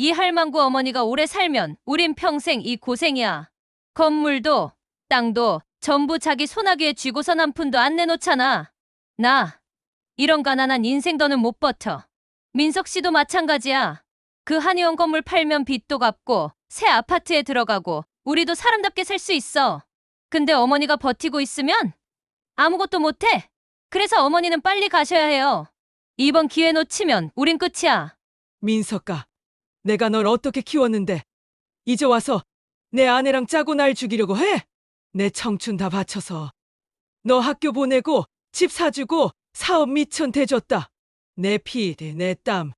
이 할망구 어머니가 오래 살면 우린 평생 이 고생이야. 건물도 땅도 전부 자기 소나기에 쥐고선 한 푼도 안 내놓잖아. 나 이런 가난한 인생 더는 못 버텨. 민석 씨도 마찬가지야. 그 한의원 건물 팔면 빚도 갚고 새 아파트에 들어가고 우리도 사람답게 살 수 있어. 근데 어머니가 버티고 있으면 아무것도 못해. 그래서 어머니는 빨리 가셔야 해요. 이번 기회 놓치면 우린 끝이야. 민석아, 내가 널 어떻게 키웠는데 이제 와서 내 아내랑 짜고 날 죽이려고 해? 내 청춘 다 바쳐서 너 학교 보내고 집 사주고 사업 미천 대줬다. 내 피, 내 땀,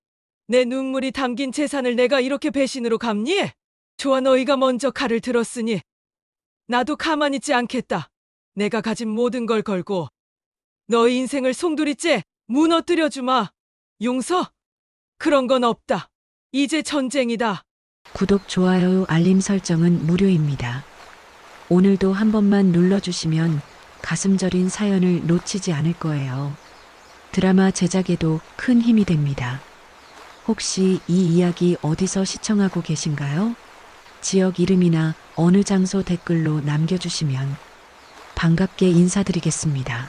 내 눈물이 담긴 재산을 내가 이렇게 배신으로 갚니? 좋아, 너희가 먼저 칼을 들었으니 나도 가만히 있지 않겠다. 내가 가진 모든 걸 걸고 너희 인생을 송두리째 무너뜨려 주마. 용서? 그런 건 없다. 이제 전쟁이다. 구독, 좋아요, 알림 설정은 무료입니다. 오늘도 한 번만 눌러주시면 가슴 저린 사연을 놓치지 않을 거예요. 드라마 제작에도 큰 힘이 됩니다. 혹시 이 이야기 어디서 시청하고 계신가요? 지역 이름이나 어느 장소 댓글로 남겨주시면 반갑게 인사드리겠습니다.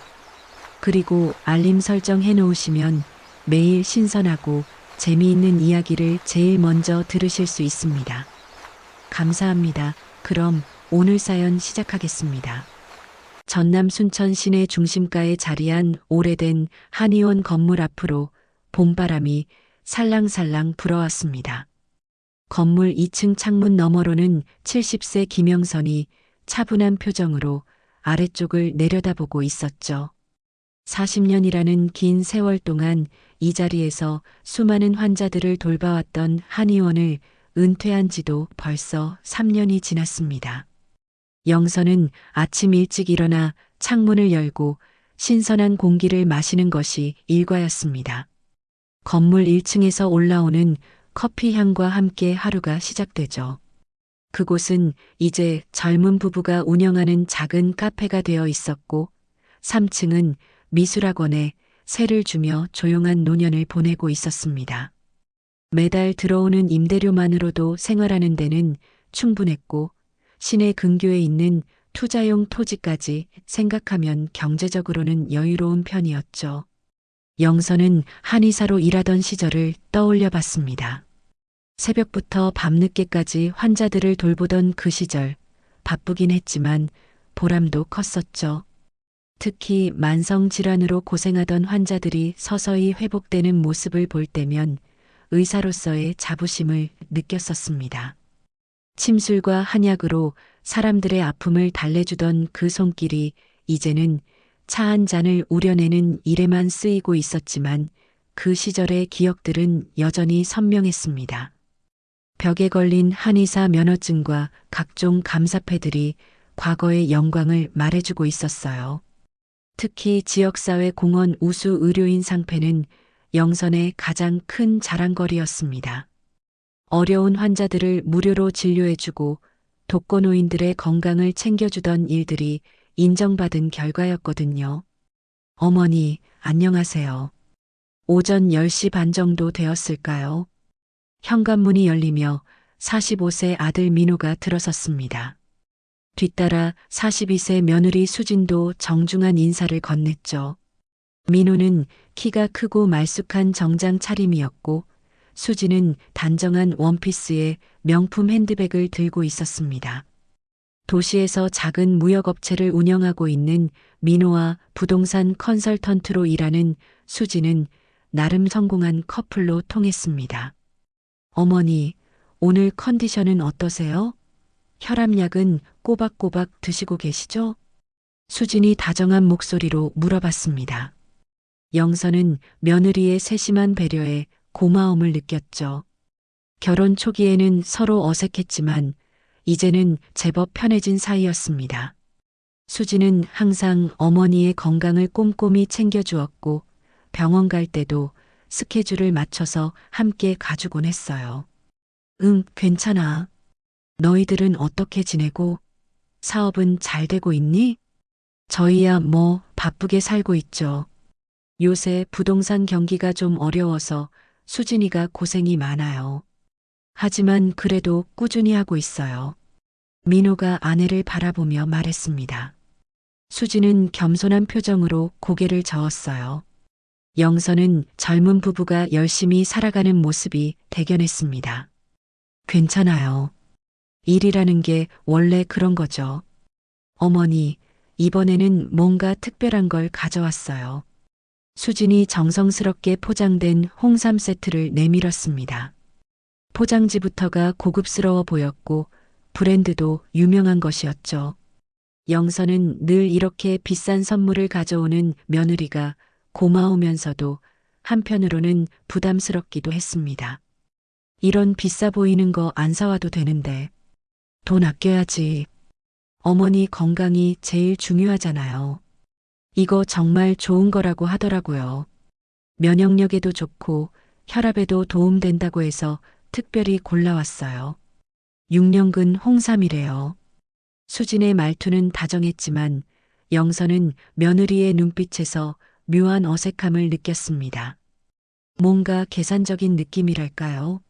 그리고 알림 설정 해놓으시면 매일 신선하고 재미있는 이야기를 제일 먼저 들으실 수 있습니다. 감사합니다. 그럼 오늘 사연 시작하겠습니다. 전남 순천 시내 중심가에 자리한 오래된 한의원 건물 앞으로 봄바람이 살랑살랑 불어왔습니다. 건물 2층 창문 너머로는 70세 김영선이 차분한 표정으로 아래쪽을 내려다보고 있었죠. 40년이라는 긴 세월 동안 이 자리에서 수많은 환자들을 돌봐왔던 한의원을 은퇴한 지도 벌써 3년이 지났습니다. 영선은 아침 일찍 일어나 창문을 열고 신선한 공기를 마시는 것이 일과였습니다. 건물 1층에서 올라오는 커피 향과 함께 하루가 시작되죠. 그곳은 이제 젊은 부부가 운영하는 작은 카페가 되어 있었고 3층은 미술학원에 세를 주며 조용한 노년을 보내고 있었습니다. 매달 들어오는 임대료만으로도 생활하는 데는 충분했고 시내 근교에 있는 투자용 토지까지 생각하면 경제적으로는 여유로운 편이었죠. 영선은 한의사로 일하던 시절을 떠올려 봤습니다. 새벽부터 밤늦게까지 환자들을 돌보던 그 시절, 바쁘긴 했지만 보람도 컸었죠. 특히 만성질환으로 고생하던 환자들이 서서히 회복되는 모습을 볼 때면 의사로서의 자부심을 느꼈었습니다. 침술과 한약으로 사람들의 아픔을 달래주던 그 손길이 이제는 차 한 잔을 우려내는 일에만 쓰이고 있었지만 그 시절의 기억들은 여전히 선명했습니다. 벽에 걸린 한의사 면허증과 각종 감사패들이 과거의 영광을 말해주고 있었어요. 특히 지역사회 공원 우수 의료인 상패는 영선의 가장 큰 자랑거리였습니다. 어려운 환자들을 무료로 진료해주고 독거노인들의 건강을 챙겨주던 일들이 인정받은 결과였거든요. 어머니, 안녕하세요. 오전 10시 반 정도 되었을까요? 현관문이 열리며 45세 아들 민호가 들어섰습니다. 뒤따라 42세 며느리 수진도 정중한 인사를 건넸죠. 민호는 키가 크고 말쑥한 정장 차림이었고 수진은 단정한 원피스에 명품 핸드백을 들고 있었습니다. 도시에서 작은 무역업체를 운영하고 있는 민호와 부동산 컨설턴트로 일하는 수진은 나름 성공한 커플로 통했습니다. 어머니, 오늘 컨디션은 어떠세요? 혈압약은 꼬박꼬박 드시고 계시죠? 수진이 다정한 목소리로 물어봤습니다. 영선은 며느리의 세심한 배려에 고마움을 느꼈죠. 결혼 초기에는 서로 어색했지만 이제는 제법 편해진 사이였습니다. 수진은 항상 어머니의 건강을 꼼꼼히 챙겨주었고 병원 갈 때도 스케줄을 맞춰서 함께 가주곤 했어요. 응, 괜찮아. 너희들은 어떻게 지내고 사업은 잘 되고 있니? 저희야 뭐 바쁘게 살고 있죠. 요새 부동산 경기가 좀 어려워서 수진이가 고생이 많아요. 하지만 그래도 꾸준히 하고 있어요. 민호가 아내를 바라보며 말했습니다. 수지는 겸손한 표정으로 고개를 저었어요. 영선은 젊은 부부가 열심히 살아가는 모습이 대견했습니다. 괜찮아요. 일이라는 게 원래 그런 거죠. 어머니, 이번에는 뭔가 특별한 걸 가져왔어요. 수진이 정성스럽게 포장된 홍삼 세트를 내밀었습니다. 포장지부터가 고급스러워 보였고 브랜드도 유명한 것이었죠. 영선은 늘 이렇게 비싼 선물을 가져오는 며느리가 고마우면서도 한편으로는 부담스럽기도 했습니다. 이런 비싸 보이는 거 안 사와도 되는데 돈 아껴야지. 어머니 건강이 제일 중요하잖아요. 이거 정말 좋은 거라고 하더라고요. 면역력에도 좋고 혈압에도 도움된다고 해서 특별히 골라왔어요. 6년근 홍삼이래요. 수진의 말투는 다정했지만 영선은 며느리의 눈빛에서 묘한 어색함을 느꼈습니다. 뭔가 계산적인 느낌이랄까요?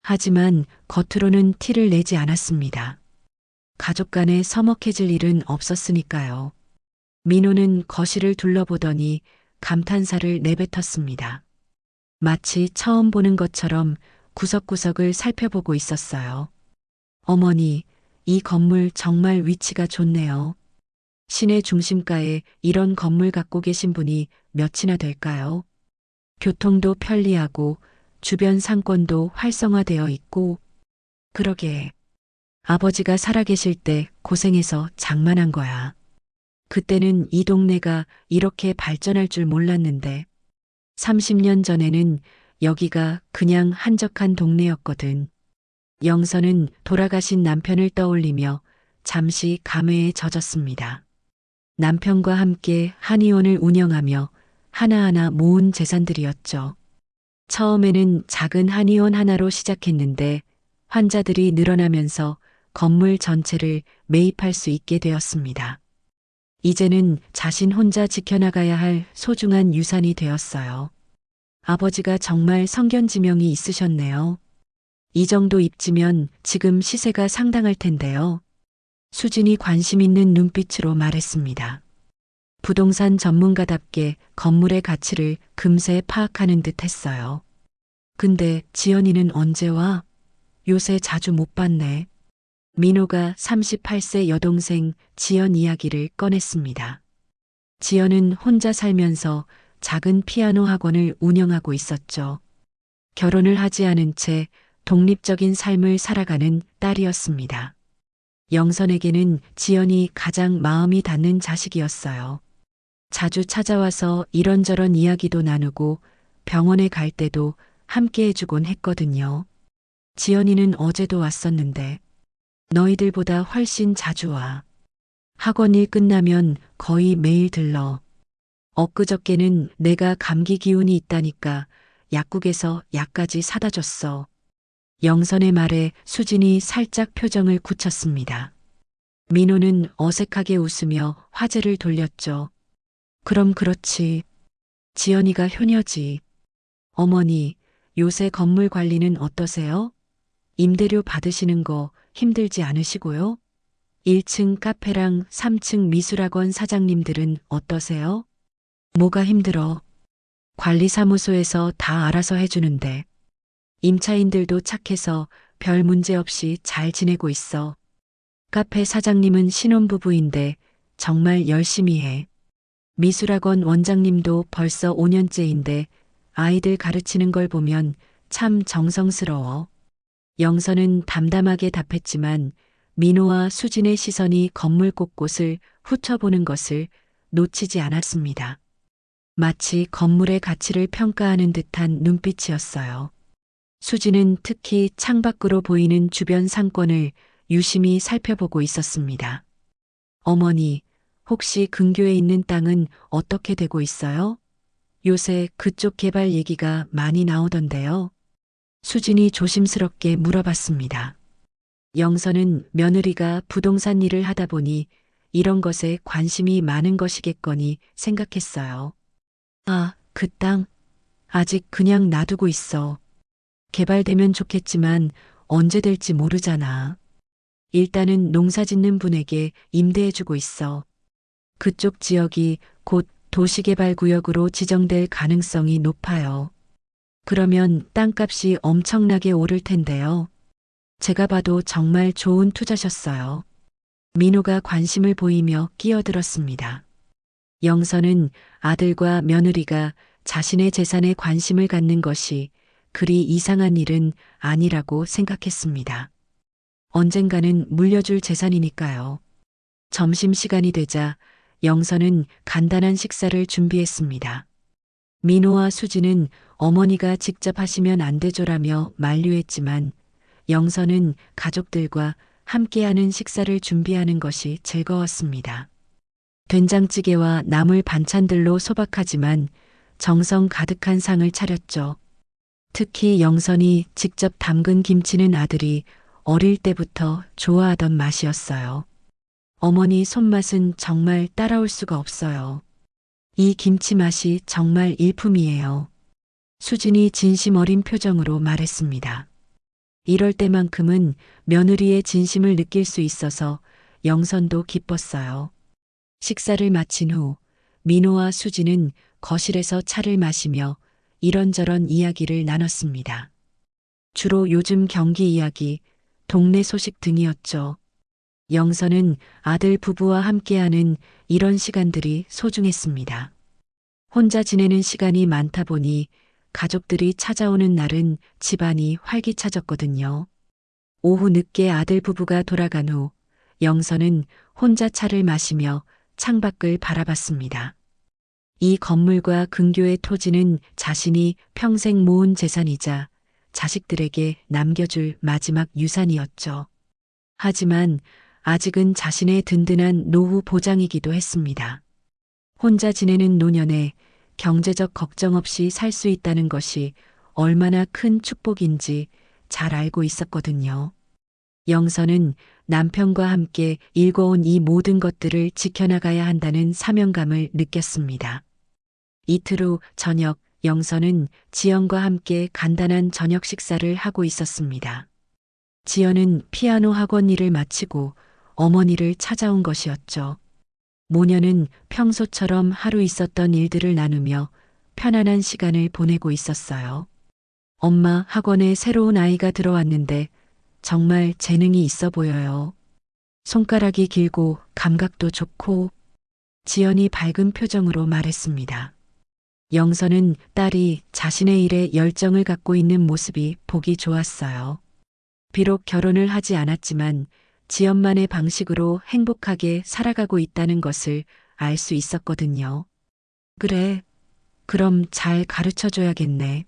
하지만 겉으로는 티를 내지 않았습니다. 가족 간에 서먹해질 일은 없었으니까요. 민호는 거실을 둘러보더니 감탄사를 내뱉었습니다. 마치 처음 보는 것처럼 구석구석을 살펴보고 있었어요. 어머니, 이 건물 정말 위치가 좋네요. 시내 중심가에 이런 건물 갖고 계신 분이 몇이나 될까요? 교통도 편리하고 주변 상권도 활성화되어 있고, 그러게. 아버지가 살아계실 때 고생해서 장만한 거야. 그때는 이 동네가 이렇게 발전할 줄 몰랐는데, 30년 전에는 여기가 그냥 한적한 동네였거든. 영선은 돌아가신 남편을 떠올리며 잠시 감회에 젖었습니다. 남편과 함께 한의원을 운영하며 하나하나 모은 재산들이었죠. 처음에는 작은 한의원 하나로 시작했는데 환자들이 늘어나면서 건물 전체를 매입할 수 있게 되었습니다. 이제는 자신 혼자 지켜나가야 할 소중한 유산이 되었어요. 아버지가 정말 성견지명이 있으셨네요. 이 정도 입지면 지금 시세가 상당할 텐데요. 수진이 관심 있는 눈빛으로 말했습니다. 부동산 전문가답게 건물의 가치를 금세 파악하는 듯 했어요. 근데 지연이는 언제 와? 요새 자주 못 봤네. 민호가 38세 여동생 지연 이야기를 꺼냈습니다. 지연은 혼자 살면서 작은 피아노 학원을 운영하고 있었죠. 결혼을 하지 않은 채 독립적인 삶을 살아가는 딸이었습니다. 영선에게는 지연이 가장 마음이 닿는 자식이었어요. 자주 찾아와서 이런저런 이야기도 나누고 병원에 갈 때도 함께 해주곤 했거든요. 지연이는 어제도 왔었는데 너희들보다 훨씬 자주 와. 학원 일 끝나면 거의 매일 들러. 엊그저께는 내가 감기 기운이 있다니까 약국에서 약까지 사다 줬어. 영선의 말에 수진이 살짝 표정을 굳혔습니다. 민호는 어색하게 웃으며 화제를 돌렸죠. 그럼 그렇지. 지연이가 효녀지. 어머니, 요새 건물 관리는 어떠세요? 임대료 받으시는 거 힘들지 않으시고요? 1층 카페랑 3층 미술학원 사장님들은 어떠세요? 뭐가 힘들어? 관리사무소에서 다 알아서 해주는데. 임차인들도 착해서 별 문제 없이 잘 지내고 있어. 카페 사장님은 신혼부부인데 정말 열심히 해. 미술학원 원장님도 벌써 5년째인데 아이들 가르치는 걸 보면 참 정성스러워. 영선은 담담하게 답했지만 민호와 수진의 시선이 건물 곳곳을 훑어보는 것을 놓치지 않았습니다. 마치 건물의 가치를 평가하는 듯한 눈빛이었어요. 수진은 특히 창밖으로 보이는 주변 상권을 유심히 살펴보고 있었습니다. 어머니, 혹시 근교에 있는 땅은 어떻게 되고 있어요? 요새 그쪽 개발 얘기가 많이 나오던데요. 수진이 조심스럽게 물어봤습니다. 영선은 며느리가 부동산 일을 하다 보니 이런 것에 관심이 많은 것이겠거니 생각했어요. 아, 그 땅? 아직 그냥 놔두고 있어. 개발되면 좋겠지만 언제 될지 모르잖아. 일단은 농사 짓는 분에게 임대해주고 있어. 그쪽 지역이 곧 도시개발구역으로 지정될 가능성이 높아요. 그러면 땅값이 엄청나게 오를 텐데요. 제가 봐도 정말 좋은 투자셨어요. 민호가 관심을 보이며 끼어들었습니다. 영선은 아들과 며느리가 자신의 재산에 관심을 갖는 것이 그리 이상한 일은 아니라고 생각했습니다. 언젠가는 물려줄 재산이니까요. 점심시간이 되자 영선은 간단한 식사를 준비했습니다. 민호와 수지는 어머니가 직접 하시면 안 되죠라며 만류했지만 영선은 가족들과 함께하는 식사를 준비하는 것이 즐거웠습니다. 된장찌개와 나물 반찬들로 소박하지만 정성 가득한 상을 차렸죠. 특히 영선이 직접 담근 김치는 아들이 어릴 때부터 좋아하던 맛이었어요. 어머니 손맛은 정말 따라올 수가 없어요. 이 김치 맛이 정말 일품이에요. 수진이 진심 어린 표정으로 말했습니다. 이럴 때만큼은 며느리의 진심을 느낄 수 있어서 영선도 기뻤어요. 식사를 마친 후 민호와 수진은 거실에서 차를 마시며 이런저런 이야기를 나눴습니다. 주로 요즘 경기 이야기, 동네 소식 등이었죠. 영선은 아들 부부와 함께하는 이런 시간들이 소중했습니다. 혼자 지내는 시간이 많다 보니 가족들이 찾아오는 날은 집안이 활기차졌거든요. 오후 늦게 아들 부부가 돌아간 후 영선은 혼자 차를 마시며 창밖을 바라봤습니다. 이 건물과 근교의 토지는 자신이 평생 모은 재산이자 자식들에게 남겨줄 마지막 유산이었죠. 하지만 아직은 자신의 든든한 노후 보장이기도 했습니다. 혼자 지내는 노년에 경제적 걱정 없이 살 수 있다는 것이 얼마나 큰 축복인지 잘 알고 있었거든요. 영선은 남편과 함께 일궈온 이 모든 것들을 지켜나가야 한다는 사명감을 느꼈습니다. 이틀 후 저녁, 영선은 지연과 함께 간단한 저녁 식사를 하고 있었습니다. 지연은 피아노 학원 일을 마치고 어머니를 찾아온 것이었죠. 모녀는 평소처럼 하루 있었던 일들을 나누며 편안한 시간을 보내고 있었어요. 엄마, 학원에 새로운 아이가 들어왔는데 정말 재능이 있어 보여요. 손가락이 길고 감각도 좋고. 지연이 밝은 표정으로 말했습니다. 영선은 딸이 자신의 일에 열정을 갖고 있는 모습이 보기 좋았어요. 비록 결혼을 하지 않았지만 지연만의 방식으로 행복하게 살아가고 있다는 것을 알 수 있었거든요. 그래, 그럼 잘 가르쳐줘야겠네.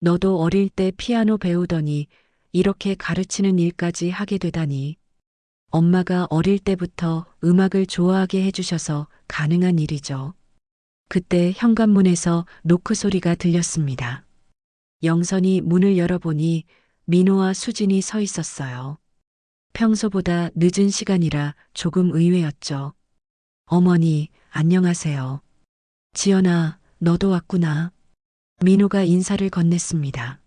너도 어릴 때 피아노 배우더니 이렇게 가르치는 일까지 하게 되다니. 엄마가 어릴 때부터 음악을 좋아하게 해주셔서 가능한 일이죠. 그때 현관문에서 노크 소리가 들렸습니다. 영선이 문을 열어보니 민호와 수진이 서 있었어요. 평소보다 늦은 시간이라 조금 의외였죠. 어머니, 안녕하세요. 지연아, 너도 왔구나. 민호가 인사를 건넸습니다.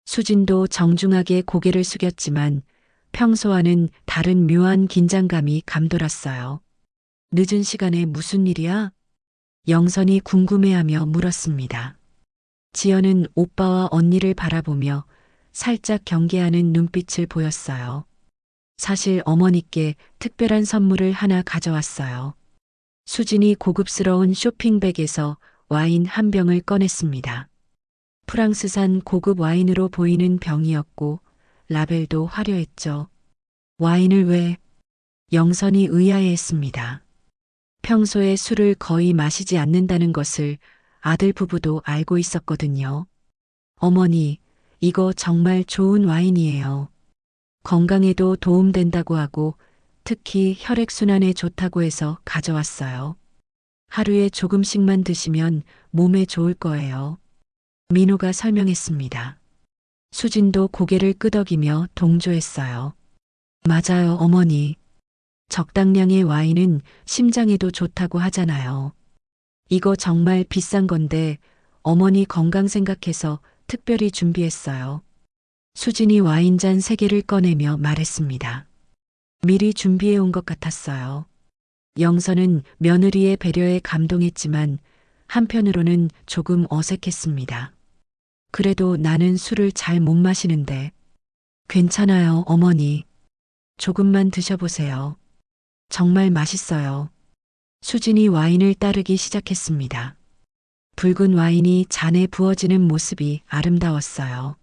수진도 정중하게 고개를 숙였지만 평소와는 다른 묘한 긴장감이 감돌았어요. 늦은 시간에 무슨 일이야? 영선이 궁금해하며 물었습니다. 지연은 오빠와 언니를 바라보며 살짝 경계하는 눈빛을 보였어요. 사실 어머니께 특별한 선물을 하나 가져왔어요. 수진이 고급스러운 쇼핑백에서 와인 한 병을 꺼냈습니다. 프랑스산 고급 와인으로 보이는 병이었고 라벨도 화려했죠. 와인을 왜? 영선이 의아해했습니다. 평소에 술을 거의 마시지 않는다는 것을 아들 부부도 알고 있었거든요. 어머니, 이거 정말 좋은 와인이에요. 건강에도 도움된다고 하고 특히 혈액순환에 좋다고 해서 가져왔어요. 하루에 조금씩만 드시면 몸에 좋을 거예요. 민호가 설명했습니다. 수진도 고개를 끄덕이며 동조했어요. 맞아요, 어머니. 적당량의 와인은 심장에도 좋다고 하잖아요. 이거 정말 비싼 건데 어머니 건강 생각해서 특별히 준비했어요. 수진이 와인잔 3개를 꺼내며 말했습니다. 미리 준비해 온 것 같았어요. 영선은 며느리의 배려에 감동했지만 한편으로는 조금 어색했습니다. 그래도 나는 술을 잘 못 마시는데. 괜찮아요, 어머니. 조금만 드셔보세요. 정말 맛있어요. 수진이 와인을 따르기 시작했습니다. 붉은 와인이 잔에 부어지는 모습이 아름다웠어요.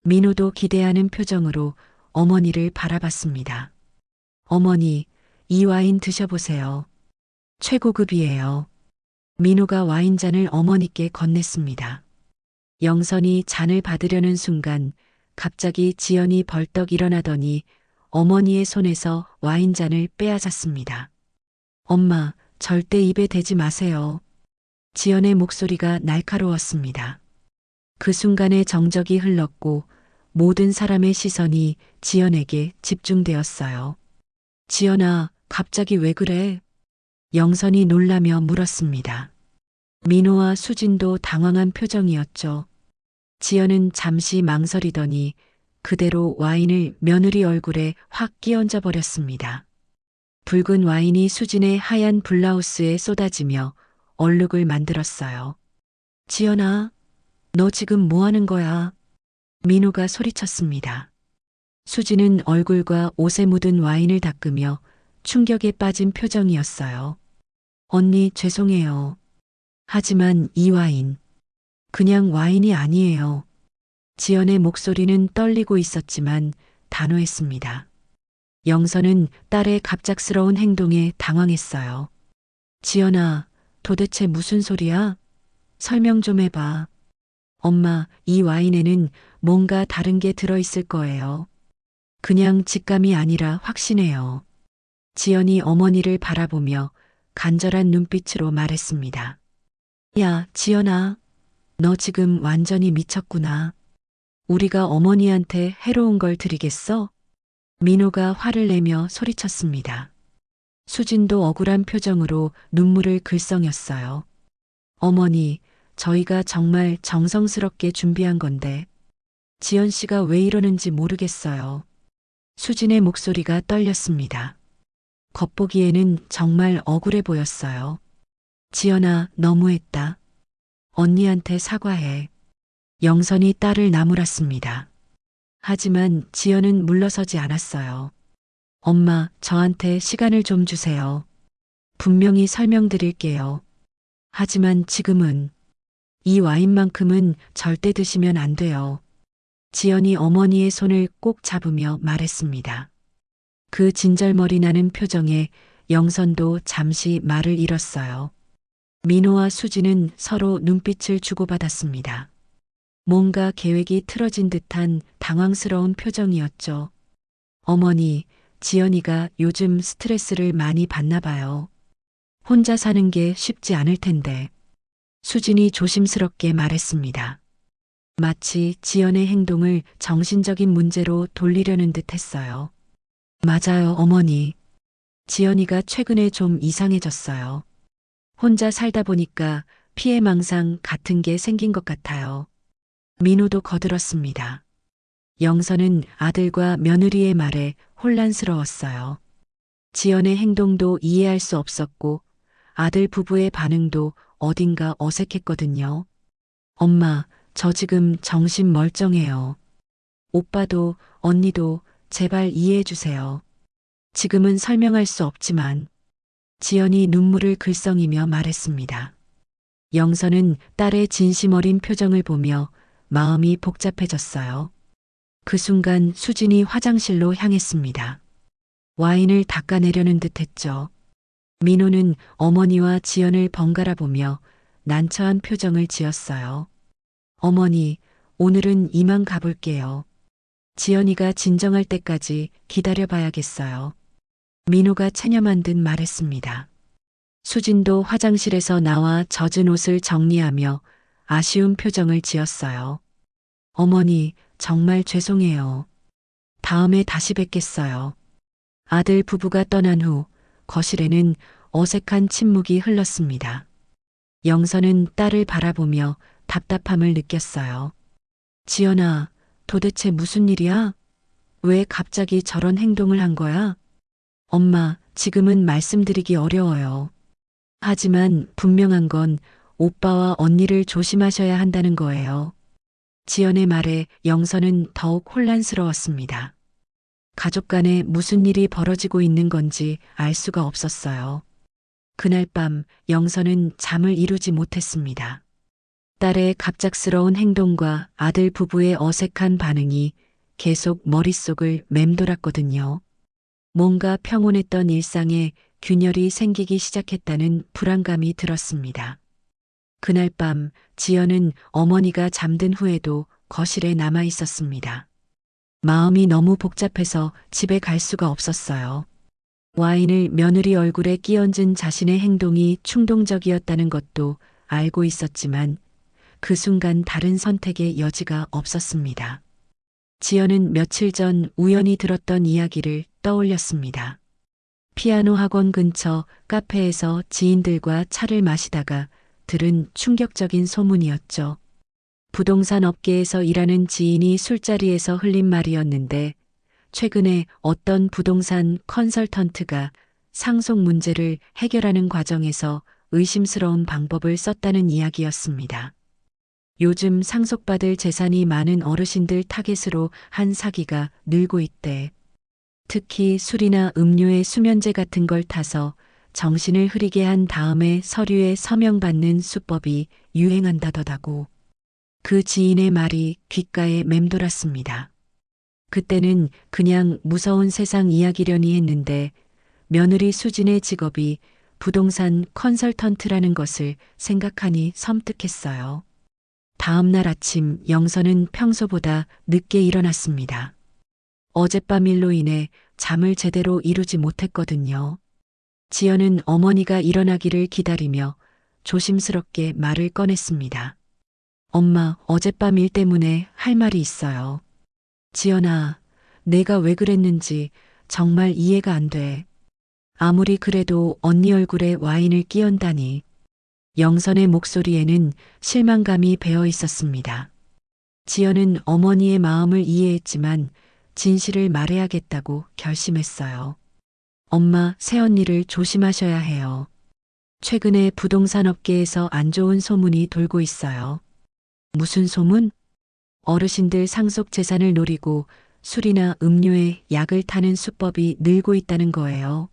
민호도 기대하는 표정으로 어머니를 바라봤습니다. 어머니, 이 와인 드셔보세요. 최고급이에요. 민호가 와인잔을 어머니께 건넸습니다. 영선이 잔을 받으려는 순간 갑자기 지연이 벌떡 일어나더니 어머니의 손에서 와인잔을 빼앗았습니다. 엄마, 절대 입에 대지 마세요. 지연의 목소리가 날카로웠습니다. 그 순간에 정적이 흘렀고 모든 사람의 시선이 지연에게 집중되었어요. 지연아, 갑자기 왜 그래? 영선이 놀라며 물었습니다. 민호와 수진도 당황한 표정이었죠. 지연은 잠시 망설이더니 그대로 와인을 며느리 얼굴에 확 끼얹어 버렸습니다. 붉은 와인이 수진의 하얀 블라우스에 쏟아지며 얼룩을 만들었어요. 지연아, 너 지금 뭐 하는 거야? 민호가 소리쳤습니다. 수진은 얼굴과 옷에 묻은 와인을 닦으며 충격에 빠진 표정이었어요. 언니, 죄송해요. 하지만 이 와인, 그냥 와인이 아니에요. 지연의 목소리는 떨리고 있었지만 단호했습니다. 영선은 딸의 갑작스러운 행동에 당황했어요. 지연아, 도대체 무슨 소리야? 설명 좀 해봐. 엄마, 이 와인에는 뭔가 다른 게 들어있을 거예요. 그냥 직감이 아니라 확신해요. 지연이 어머니를 바라보며 간절한 눈빛으로 말했습니다. 야, 지연아, 너 지금 완전히 미쳤구나. 우리가 어머니한테 해로운 걸 드리겠어? 민호가 화를 내며 소리쳤습니다. 수진도 억울한 표정으로 눈물을 글썽였어요. 어머니, 저희가 정말 정성스럽게 준비한 건데 지연 씨가 왜 이러는지 모르겠어요. 수진의 목소리가 떨렸습니다. 겉보기에는 정말 억울해 보였어요. 지연아, 너무했다. 언니한테 사과해. 영선이 딸을 나무랐습니다. 하지만 지연은 물러서지 않았어요. 엄마, 저한테 시간을 좀 주세요. 분명히 설명드릴게요. 하지만 지금은 이 와인만큼은 절대 드시면 안 돼요. 지연이 어머니의 손을 꼭 잡으며 말했습니다. 그 진절머리 나는 표정에 영선도 잠시 말을 잃었어요. 민호와 수지는 서로 눈빛을 주고받았습니다. 뭔가 계획이 틀어진 듯한 당황스러운 표정이었죠. 어머니, 지연이가 요즘 스트레스를 많이 받나 봐요. 혼자 사는 게 쉽지 않을 텐데. 수진이 조심스럽게 말했습니다. 마치 지연의 행동을 정신적인 문제로 돌리려는 듯 했어요. 맞아요, 어머니. 지연이가 최근에 좀 이상해졌어요. 혼자 살다 보니까 피해망상 같은 게 생긴 것 같아요. 민호도 거들었습니다. 영선은 아들과 며느리의 말에 혼란스러웠어요. 지연의 행동도 이해할 수 없었고 아들 부부의 반응도 어딘가 어색했거든요. 엄마, 저 지금 정신 멀쩡해요. 오빠도 언니도 제발 이해해 주세요. 지금은 설명할 수 없지만 지연이 눈물을 글썽이며 말했습니다. 영선은 딸의 진심 어린 표정을 보며 마음이 복잡해졌어요. 그 순간 수진이 화장실로 향했습니다. 와인을 닦아내려는 듯 했죠. 민호는 어머니와 지연을 번갈아 보며 난처한 표정을 지었어요. 어머니, 오늘은 이만 가볼게요. 지연이가 진정할 때까지 기다려봐야겠어요. 민호가 체념한 듯 말했습니다. 수진도 화장실에서 나와 젖은 옷을 정리하며 아쉬운 표정을 지었어요. 어머니, 정말 죄송해요. 다음에 다시 뵙겠어요. 아들 부부가 떠난 후 거실에는 어색한 침묵이 흘렀습니다. 영선은 딸을 바라보며 답답함을 느꼈어요. 지연아, 도대체 무슨 일이야? 왜 갑자기 저런 행동을 한 거야? 엄마, 지금은 말씀드리기 어려워요. 하지만 분명한 건 오빠와 언니를 조심하셔야 한다는 거예요. 지연의 말에 영선은 더욱 혼란스러웠습니다. 가족 간에 무슨 일이 벌어지고 있는 건지 알 수가 없었어요. 그날 밤 영선은 잠을 이루지 못했습니다. 딸의 갑작스러운 행동과 아들 부부의 어색한 반응이 계속 머릿속을 맴돌았거든요. 뭔가 평온했던 일상에 균열이 생기기 시작했다는 불안감이 들었습니다. 그날 밤 지연은 어머니가 잠든 후에도 거실에 남아 있었습니다. 마음이 너무 복잡해서 집에 갈 수가 없었어요. 와인을 며느리 얼굴에 끼얹은 자신의 행동이 충동적이었다는 것도 알고 있었지만 그 순간 다른 선택의 여지가 없었습니다. 지연은 며칠 전 우연히 들었던 이야기를 떠올렸습니다. 피아노 학원 근처 카페에서 지인들과 차를 마시다가 들은 충격적인 소문이었죠. 부동산 업계에서 일하는 지인이 술자리에서 흘린 말이었는데 최근에 어떤 부동산 컨설턴트가 상속 문제를 해결하는 과정에서 의심스러운 방법을 썼다는 이야기였습니다. 요즘 상속받을 재산이 많은 어르신들 타겟으로 한 사기가 늘고 있대. 특히 술이나 음료의 수면제 같은 걸 타서 정신을 흐리게 한 다음에 서류에 서명받는 수법이 유행한다더라고. 그 지인의 말이 귓가에 맴돌았습니다. 그때는 그냥 무서운 세상 이야기려니 했는데 며느리 수진의 직업이 부동산 컨설턴트라는 것을 생각하니 섬뜩했어요. 다음 날 아침 영선은 평소보다 늦게 일어났습니다. 어젯밤 일로 인해 잠을 제대로 이루지 못했거든요. 지연은 어머니가 일어나기를 기다리며 조심스럽게 말을 꺼냈습니다. 엄마, 어젯밤 일 때문에 할 말이 있어요. 지연아, 내가 왜 그랬는지 정말 이해가 안 돼. 아무리 그래도 언니 얼굴에 와인을 끼얹다니. 영선의 목소리에는 실망감이 배어 있었습니다. 지연은 어머니의 마음을 이해했지만 진실을 말해야겠다고 결심했어요. 엄마, 새언니를 조심하셔야 해요. 최근에 부동산 업계에서 안 좋은 소문이 돌고 있어요. 무슨 소문? 어르신들 상속 재산을 노리고 술이나 음료에 약을 타는 수법이 늘고 있다는 거예요.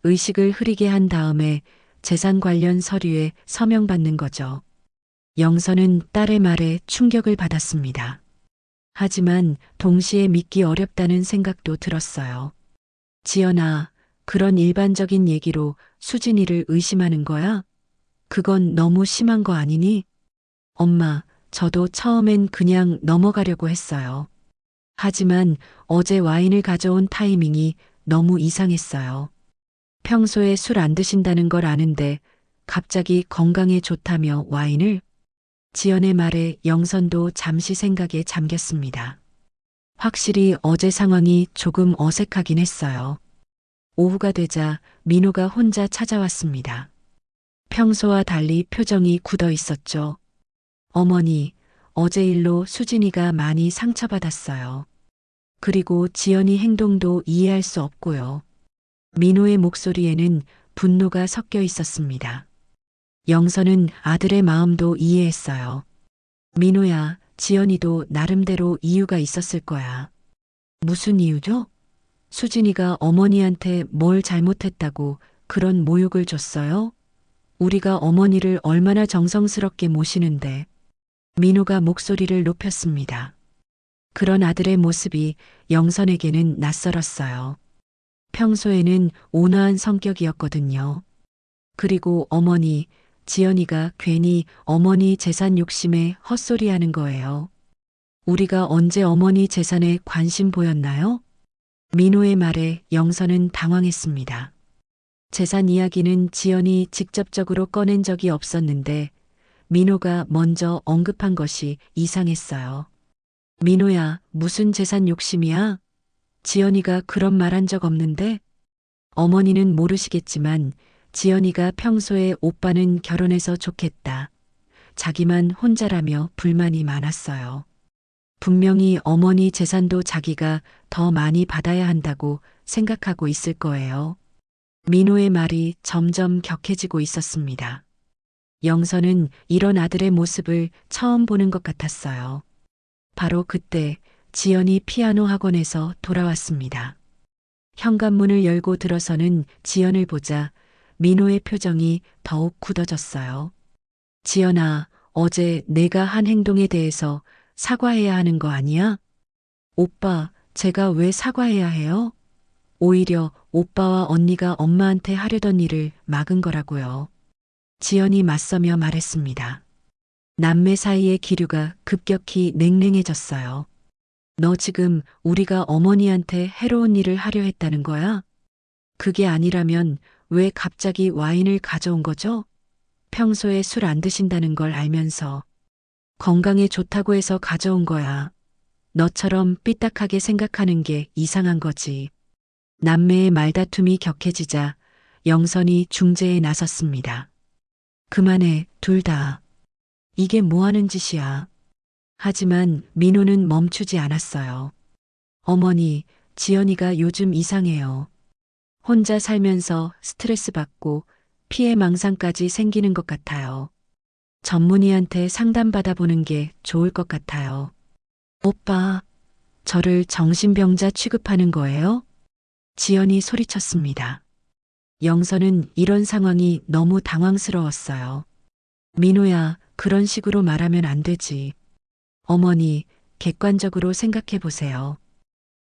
의식을 흐리게 한 다음에 재산 관련 서류에 서명받는 거죠. 영선은 딸의 말에 충격을 받았습니다. 하지만 동시에 믿기 어렵다는 생각도 들었어요. 지연아, 그런 일반적인 얘기로 수진이를 의심하는 거야? 그건 너무 심한 거 아니니? 엄마, 저도 처음엔 그냥 넘어가려고 했어요. 하지만 어제 와인을 가져온 타이밍이 너무 이상했어요. 평소에 술 안 드신다는 걸 아는데 갑자기 건강에 좋다며 와인을? 지연의 말에 영선도 잠시 생각에 잠겼습니다. 확실히 어제 상황이 조금 어색하긴 했어요. 오후가 되자 민호가 혼자 찾아왔습니다. 평소와 달리 표정이 굳어 있었죠. 어머니, 어제 일로 수진이가 많이 상처받았어요. 그리고 지연이 행동도 이해할 수 없고요. 민호의 목소리에는 분노가 섞여 있었습니다. 영선은 아들의 마음도 이해했어요. 민호야, 지연이도 나름대로 이유가 있었을 거야. 무슨 이유죠? 수진이가 어머니한테 뭘 잘못했다고 그런 모욕을 줬어요? 우리가 어머니를 얼마나 정성스럽게 모시는데. 민호가 목소리를 높였습니다. 그런 아들의 모습이 영선에게는 낯설었어요. 평소에는 온화한 성격이었거든요. 그리고 어머니, 지연이가 괜히 어머니 재산 욕심에 헛소리하는 거예요. 우리가 언제 어머니 재산에 관심 보였나요? 민호의 말에 영선은 당황했습니다. 재산 이야기는 지연이 직접적으로 꺼낸 적이 없었는데 민호가 먼저 언급한 것이 이상했어요. 민호야, 무슨 재산 욕심이야? 지연이가 그런 말 한 적 없는데? 어머니는 모르시겠지만 지연이가 평소에 오빠는 결혼해서 좋겠다. 자기만 혼자라며 불만이 많았어요. 분명히 어머니 재산도 자기가 더 많이 받아야 한다고 생각하고 있을 거예요. 민호의 말이 점점 격해지고 있었습니다. 영선은 이런 아들의 모습을 처음 보는 것 같았어요. 바로 그때 지연이 피아노 학원에서 돌아왔습니다. 현관문을 열고 들어서는 지연을 보자 민호의 표정이 더욱 굳어졌어요. 지연아, 어제 내가 한 행동에 대해서 사과해야 하는 거 아니야? 오빠, 제가 왜 사과해야 해요? 오히려 오빠와 언니가 엄마한테 하려던 일을 막은 거라고요. 지연이 맞서며 말했습니다. 남매 사이의 기류가 급격히 냉랭해졌어요. 너 지금 우리가 어머니한테 해로운 일을 하려 했다는 거야? 그게 아니라면 왜 갑자기 와인을 가져온 거죠? 평소에 술 안 드신다는 걸 알면서 건강에 좋다고 해서 가져온 거야. 너처럼 삐딱하게 생각하는 게 이상한 거지. 남매의 말다툼이 격해지자 영선이 중재에 나섰습니다. 그만해, 둘 다. 이게 뭐 하는 짓이야. 하지만 민호는 멈추지 않았어요. 어머니, 지연이가 요즘 이상해요. 혼자 살면서 스트레스 받고 피해망상까지 생기는 것 같아요. 전문의한테 상담받아 보는 게 좋을 것 같아요. 오빠, 저를 정신병자 취급하는 거예요? 지연이 소리쳤습니다. 영선은 이런 상황이 너무 당황스러웠어요. 민호야, 그런 식으로 말하면 안 되지. 어머니, 객관적으로 생각해 보세요.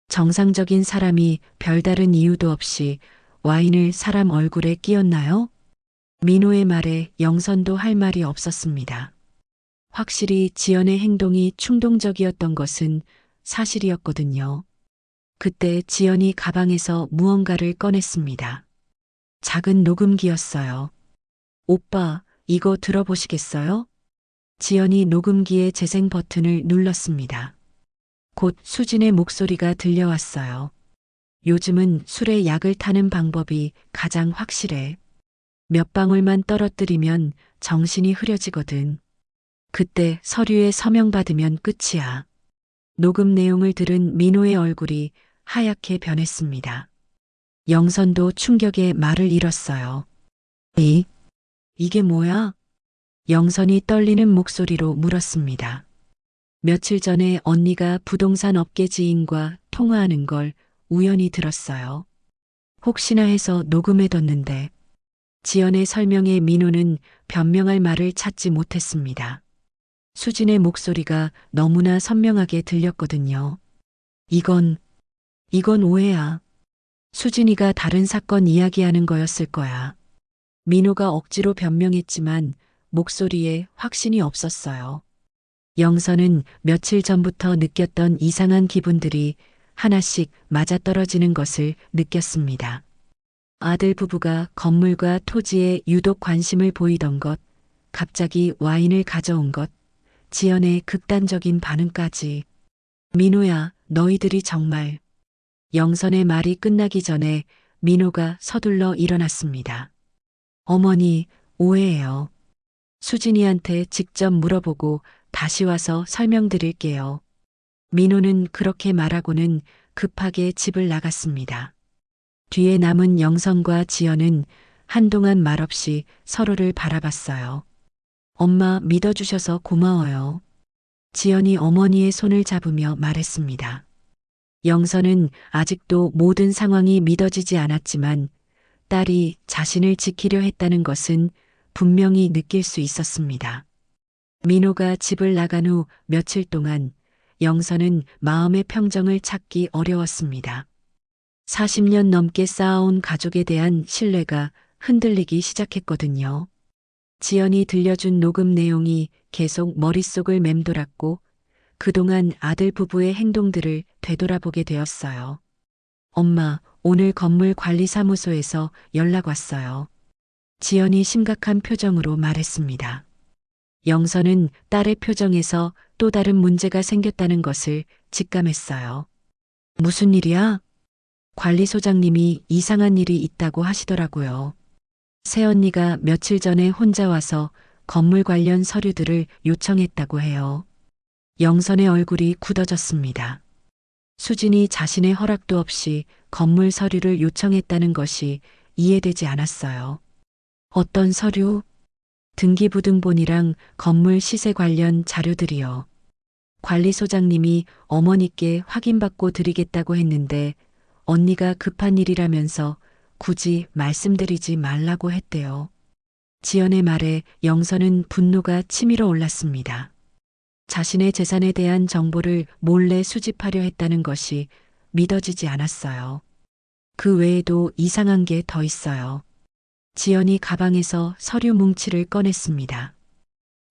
정상적인 사람이 별다른 이유도 없이 와인을 사람 얼굴에 끼얹나요? 민호의 말에 영선도 할 말이 없었습니다. 확실히 지연의 행동이 충동적이었던 것은 사실이었거든요. 그때 지연이 가방에서 무언가를 꺼냈습니다. 작은 녹음기였어요. 오빠, 이거 들어보시겠어요? 지연이 녹음기의 재생 버튼을 눌렀습니다. 곧 수진의 목소리가 들려왔어요. 요즘은 술에 약을 타는 방법이 가장 확실해. 몇 방울만 떨어뜨리면 정신이 흐려지거든. 그때 서류에 서명받으면 끝이야. 녹음 내용을 들은 민호의 얼굴이 하얗게 변했습니다. 영선도 충격에 말을 잃었어요. 이게 뭐야? 영선이 떨리는 목소리로 물었습니다. 며칠 전에 언니가 부동산 업계 지인과 통화하는 걸 우연히 들었어요. 혹시나 해서 녹음해뒀는데 지연의 설명에 민호는 변명할 말을 찾지 못했습니다. 수진의 목소리가 너무나 선명하게 들렸거든요. 이건 오해야. 수진이가 다른 사건 이야기하는 거였을 거야. 민호가 억지로 변명했지만 목소리에 확신이 없었어요. 영선은 며칠 전부터 느꼈던 이상한 기분들이 하나씩 맞아떨어지는 것을 느꼈습니다. 아들 부부가 건물과 토지에 유독 관심을 보이던 것, 갑자기 와인을 가져온 것, 지연의 극단적인 반응까지. 민호야, 너희들이 정말. 영선의 말이 끝나기 전에 민호가 서둘러 일어났습니다. 어머니, 오해예요. 수진이한테 직접 물어보고 다시 와서 설명드릴게요. 민호는 그렇게 말하고는 급하게 집을 나갔습니다. 뒤에 남은 영선과 지연은 한동안 말없이 서로를 바라봤어요. 엄마 믿어주셔서 고마워요. 지연이 어머니의 손을 잡으며 말했습니다. 영선은 아직도 모든 상황이 믿어지지 않았지만 딸이 자신을 지키려 했다는 것은 분명히 느낄 수 있었습니다. 민호가 집을 나간 후 며칠 동안 영선은 마음의 평정을 찾기 어려웠습니다. 40년 넘게 쌓아온 가족에 대한 신뢰가 흔들리기 시작했거든요. 지연이 들려준 녹음 내용이 계속 머릿속을 맴돌았고 그동안 아들 부부의 행동들을 되돌아보게 되었어요. 엄마, 오늘 건물 관리사무소에서 연락 왔어요. 지연이 심각한 표정으로 말했습니다. 영선은 딸의 표정에서 또 다른 문제가 생겼다는 것을 직감했어요. 무슨 일이야? 관리소장님이 이상한 일이 있다고 하시더라고요. 새언니가 며칠 전에 혼자 와서 건물 관련 서류들을 요청했다고 해요. 영선의 얼굴이 굳어졌습니다. 수진이 자신의 허락도 없이 건물 서류를 요청했다는 것이 이해되지 않았어요. 어떤 서류? 등기부등본이랑 건물 시세 관련 자료들이요. 관리소장님이 어머니께 확인받고 드리겠다고 했는데 언니가 급한 일이라면서 굳이 말씀드리지 말라고 했대요. 지연의 말에 영선은 분노가 치밀어 올랐습니다. 자신의 재산에 대한 정보를 몰래 수집하려 했다는 것이 믿어지지 않았어요. 그 외에도 이상한 게 더 있어요. 지연이 가방에서 서류 뭉치를 꺼냈습니다.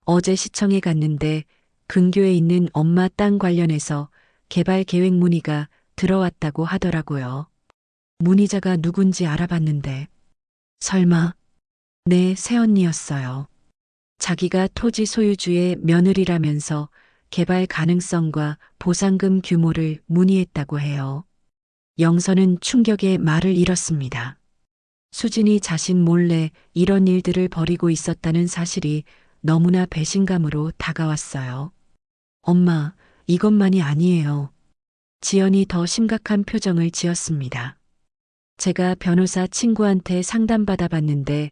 어제 시청에 갔는데 근교에 있는 엄마 땅 관련해서 개발 계획 문의가 들어왔다고 하더라고요. 문의자가 누군지 알아봤는데 설마 네, 새언니였어요. 자기가 토지 소유주의 며느리라면서 개발 가능성과 보상금 규모를 문의했다고 해요. 영선은 충격에 말을 잃었습니다. 수진이 자신 몰래 이런 일들을 벌이고 있었다는 사실이 너무나 배신감으로 다가왔어요. 엄마, 이것만이 아니에요. 지연이 더 심각한 표정을 지었습니다. 제가 변호사 친구한테 상담받아 봤는데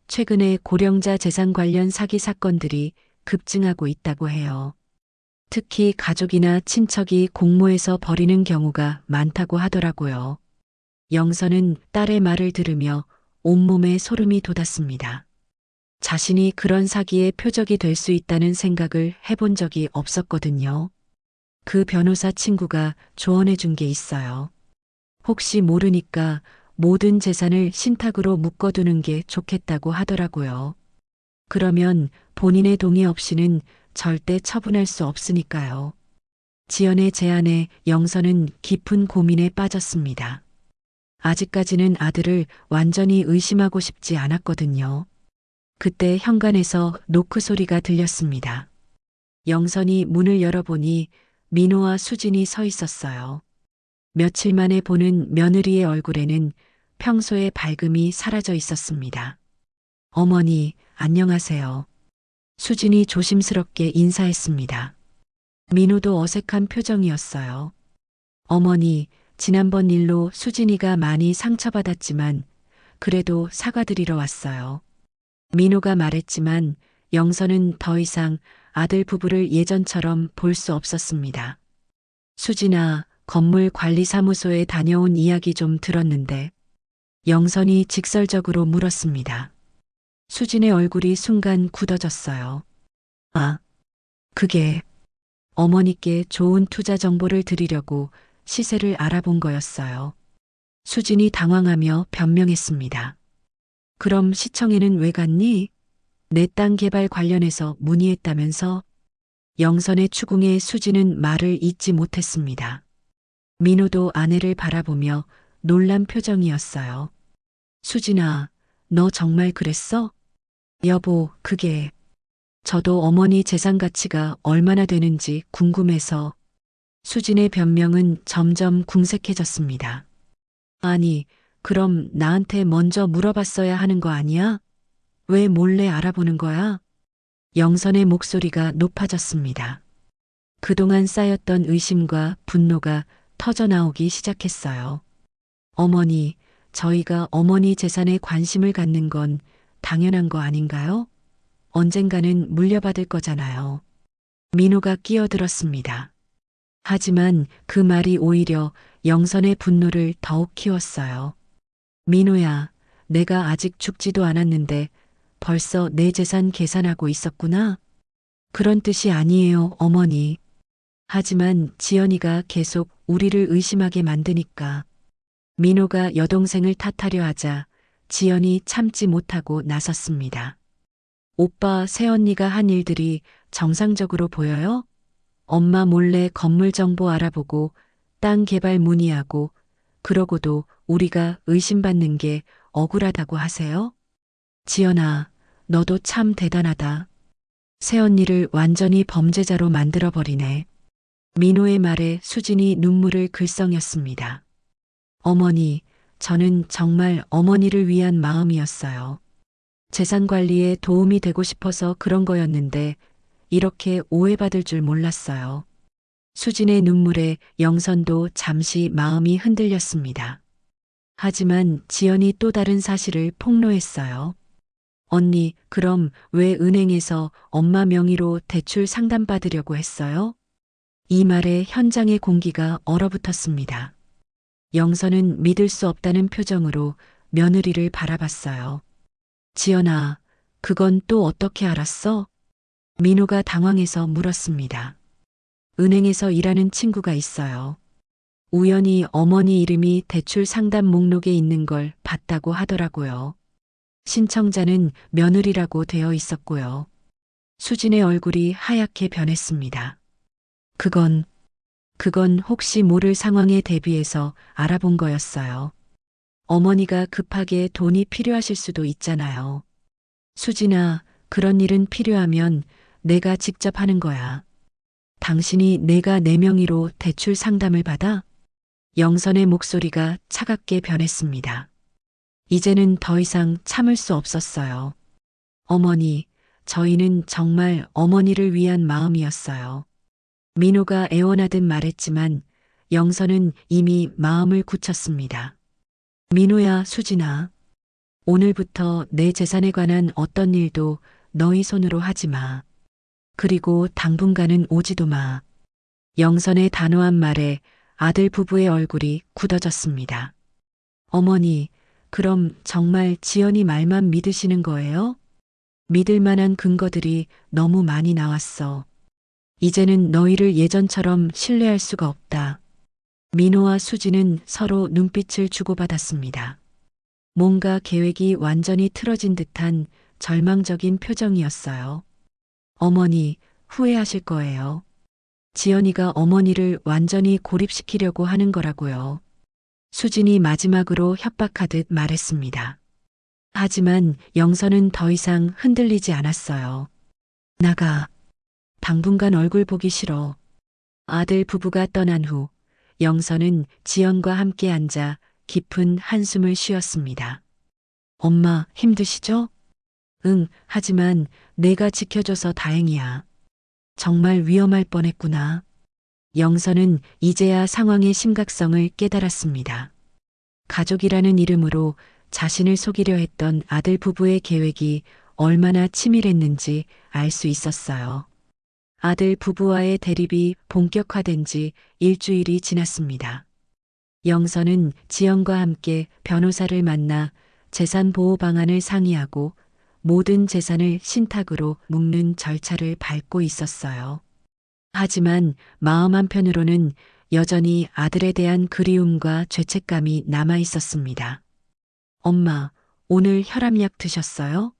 최근에 고령자 재산 관련 사기 사건들이 급증하고 있다고 해요. 특히 가족이나 친척이 공모해서 벌이는 경우가 많다고 하더라고요. 영선은 딸의 말을 들으며 온몸에 소름이 돋았습니다. 자신이 그런 사기의 표적이 될 수 있다는 생각을 해본 적이 없었거든요. 그 변호사 친구가 조언해 준 게 있어요. 혹시 모르니까 모든 재산을 신탁으로 묶어두는 게 좋겠다고 하더라고요. 그러면 본인의 동의 없이는 절대 처분할 수 없으니까요. 지연의 제안에 영선은 깊은 고민에 빠졌습니다. 아직까지는 아들을 완전히 의심하고 싶지 않았거든요. 그때 현관에서 노크 소리가 들렸습니다. 영선이 문을 열어보니 민호와 수진이 서 있었어요. 며칠 만에 보는 며느리의 얼굴에는 평소의 밝음이 사라져 있었습니다. 어머니, 안녕하세요. 수진이 조심스럽게 인사했습니다. 민호도 어색한 표정이었어요. 어머니, 지난번 일로 수진이가 많이 상처받았지만 그래도 사과드리러 왔어요. 민호가 말했지만 영선은 더 이상 아들 부부를 예전처럼 볼 수 없었습니다. 수진아, 건물 관리사무소에 다녀온 이야기 좀 들었는데 영선이 직설적으로 물었습니다. 수진의 얼굴이 순간 굳어졌어요. 아, 그게 어머니께 좋은 투자 정보를 드리려고 시세를 알아본 거였어요. 수진이 당황하며 변명했습니다. 그럼 시청에는 왜 갔니? 내 땅 개발 관련해서 문의했다면서? 영선의 추궁에 수진은 말을 잇지 못했습니다. 민호도 아내를 바라보며 놀란 표정이었어요. 수진아, 너 정말 그랬어? 여보, 그게 저도 어머니 재산 가치가 얼마나 되는지 궁금해서. 수진의 변명은 점점 궁색해졌습니다. 아니, 그럼 나한테 먼저 물어봤어야 하는 거 아니야? 왜 몰래 알아보는 거야? 영선의 목소리가 높아졌습니다. 그동안 쌓였던 의심과 분노가 터져나오기 시작했어요. 어머니, 저희가 어머니 재산에 관심을 갖는 건 당연한 거 아닌가요? 언젠가는 물려받을 거잖아요. 민호가 끼어들었습니다. 하지만 그 말이 오히려 영선의 분노를 더욱 키웠어요. 민호야, 내가 아직 죽지도 않았는데 벌써 내 재산 계산하고 있었구나? 그런 뜻이 아니에요, 어머니. 하지만 지연이가 계속 우리를 의심하게 만드니까. 민호가 여동생을 탓하려 하자 지연이 참지 못하고 나섰습니다. 오빠, 새언니가 한 일들이 정상적으로 보여요? 엄마 몰래 건물 정보 알아보고 땅 개발 문의하고 그러고도 우리가 의심받는 게 억울하다고 하세요? 지연아, 너도 참 대단하다. 새언니를 완전히 범죄자로 만들어버리네. 민호의 말에 수진이 눈물을 글썽였습니다. 어머니, 저는 정말 어머니를 위한 마음이었어요. 재산 관리에 도움이 되고 싶어서 그런 거였는데 이렇게 오해받을 줄 몰랐어요. 수진의 눈물에 영선도 잠시 마음이 흔들렸습니다. 하지만 지연이 또 다른 사실을 폭로했어요. 언니, 그럼 왜 은행에서 엄마 명의로 대출 상담받으려고 했어요? 이 말에 현장의 공기가 얼어붙었습니다. 영선은 믿을 수 없다는 표정으로 며느리를 바라봤어요. 지연아, 그건 또 어떻게 알았어? 민호가 당황해서 물었습니다. 은행에서 일하는 친구가 있어요. 우연히 어머니 이름이 대출 상담 목록에 있는 걸 봤다고 하더라고요. 신청자는 며느리라고 되어 있었고요. 수진의 얼굴이 하얗게 변했습니다. 그건 혹시 모를 상황에 대비해서 알아본 거였어요. 어머니가 급하게 돈이 필요하실 수도 있잖아요. 수진아, 그런 일은 필요하면 내가 직접 하는 거야. 당신이 내가 내 명의로 대출 상담을 받아? 영선의 목소리가 차갑게 변했습니다. 이제는 더 이상 참을 수 없었어요. 어머니, 저희는 정말 어머니를 위한 마음이었어요. 민호가 애원하듯 말했지만 영선은 이미 마음을 굳혔습니다. 민호야, 수진아. 오늘부터 내 재산에 관한 어떤 일도 너희 손으로 하지 마. 그리고 당분간은 오지도 마. 영선의 단호한 말에 아들 부부의 얼굴이 굳어졌습니다. 어머니, 그럼 정말 지연이 말만 믿으시는 거예요? 믿을 만한 근거들이 너무 많이 나왔어. 이제는 너희를 예전처럼 신뢰할 수가 없다. 민호와 수지는 서로 눈빛을 주고받았습니다. 뭔가 계획이 완전히 틀어진 듯한 절망적인 표정이었어요. 어머니, 후회하실 거예요. 지연이가 어머니를 완전히 고립시키려고 하는 거라고요. 수진이 마지막으로 협박하듯 말했습니다. 하지만 영선은 더 이상 흔들리지 않았어요. 나가. 당분간 얼굴 보기 싫어. 아들 부부가 떠난 후 영선은 지연과 함께 앉아 깊은 한숨을 쉬었습니다. 엄마, 힘드시죠? 응, 하지만 내가 지켜줘서 다행이야. 정말 위험할 뻔했구나. 영선은 이제야 상황의 심각성을 깨달았습니다. 가족이라는 이름으로 자신을 속이려 했던 아들 부부의 계획이 얼마나 치밀했는지 알 수 있었어요. 아들 부부와의 대립이 본격화된 지 일주일이 지났습니다. 영선은 지연과 함께 변호사를 만나 재산 보호 방안을 상의하고 모든 재산을 신탁으로 묶는 절차를 밟고 있었어요. 하지만 마음 한편으로는 여전히 아들에 대한 그리움과 죄책감이 남아 있었습니다. 엄마, 오늘 혈압약 드셨어요?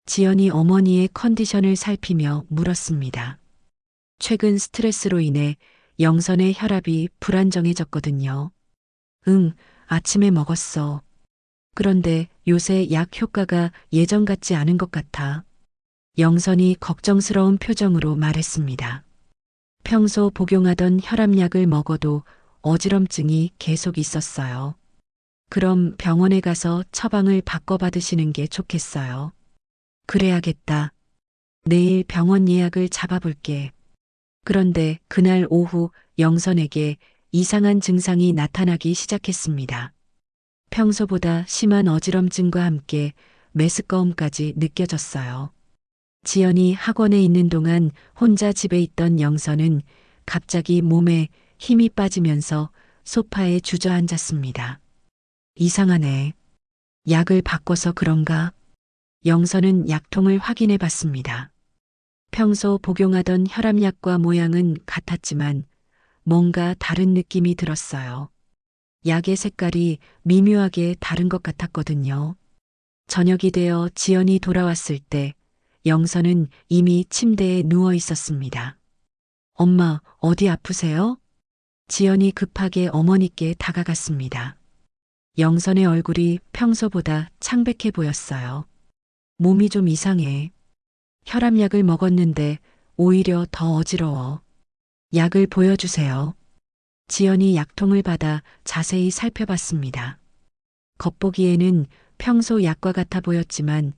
지연이 어머니의 컨디션을 살피며 물었습니다. 최근 스트레스로 인해 영선의 혈압이 불안정해졌거든요. 응, 아침에 먹었어. 그런데 요새 약 효과가 예전 같지 않은 것 같아. 영선이 걱정스러운 표정으로 말했습니다. 평소 복용하던 혈압약을 먹어도 어지럼증이 계속 있었어요. 그럼 병원에 가서 처방을 바꿔받으시는 게 좋겠어요. 그래야겠다. 내일 병원 예약을 잡아볼게. 그런데 그날 오후 영선에게 이상한 증상이 나타나기 시작했습니다. 평소보다 심한 어지럼증과 함께 메스꺼움까지 느껴졌어요. 지연이 학원에 있는 동안 혼자 집에 있던 영선은 갑자기 몸에 힘이 빠지면서 소파에 주저앉았습니다. 이상하네. 약을 바꿔서 그런가? 영선은 약통을 확인해 봤습니다. 평소 복용하던 혈압약과 모양은 같았지만 뭔가 다른 느낌이 들었어요. 약의 색깔이 미묘하게 다른 것 같았거든요. 저녁이 되어 지연이 돌아왔을 때 영선은 이미 침대에 누워 있었습니다. 엄마, 어디 아프세요? 지연이 급하게 어머니께 다가갔습니다. 영선의 얼굴이 평소보다 창백해 보였어요. 몸이 좀 이상해. 혈압약을 먹었는데 오히려 더 어지러워. 약을 보여주세요. 지연이 약통을 받아 자세히 살펴봤습니다. 겉보기에는 평소 약과 같아 보였지만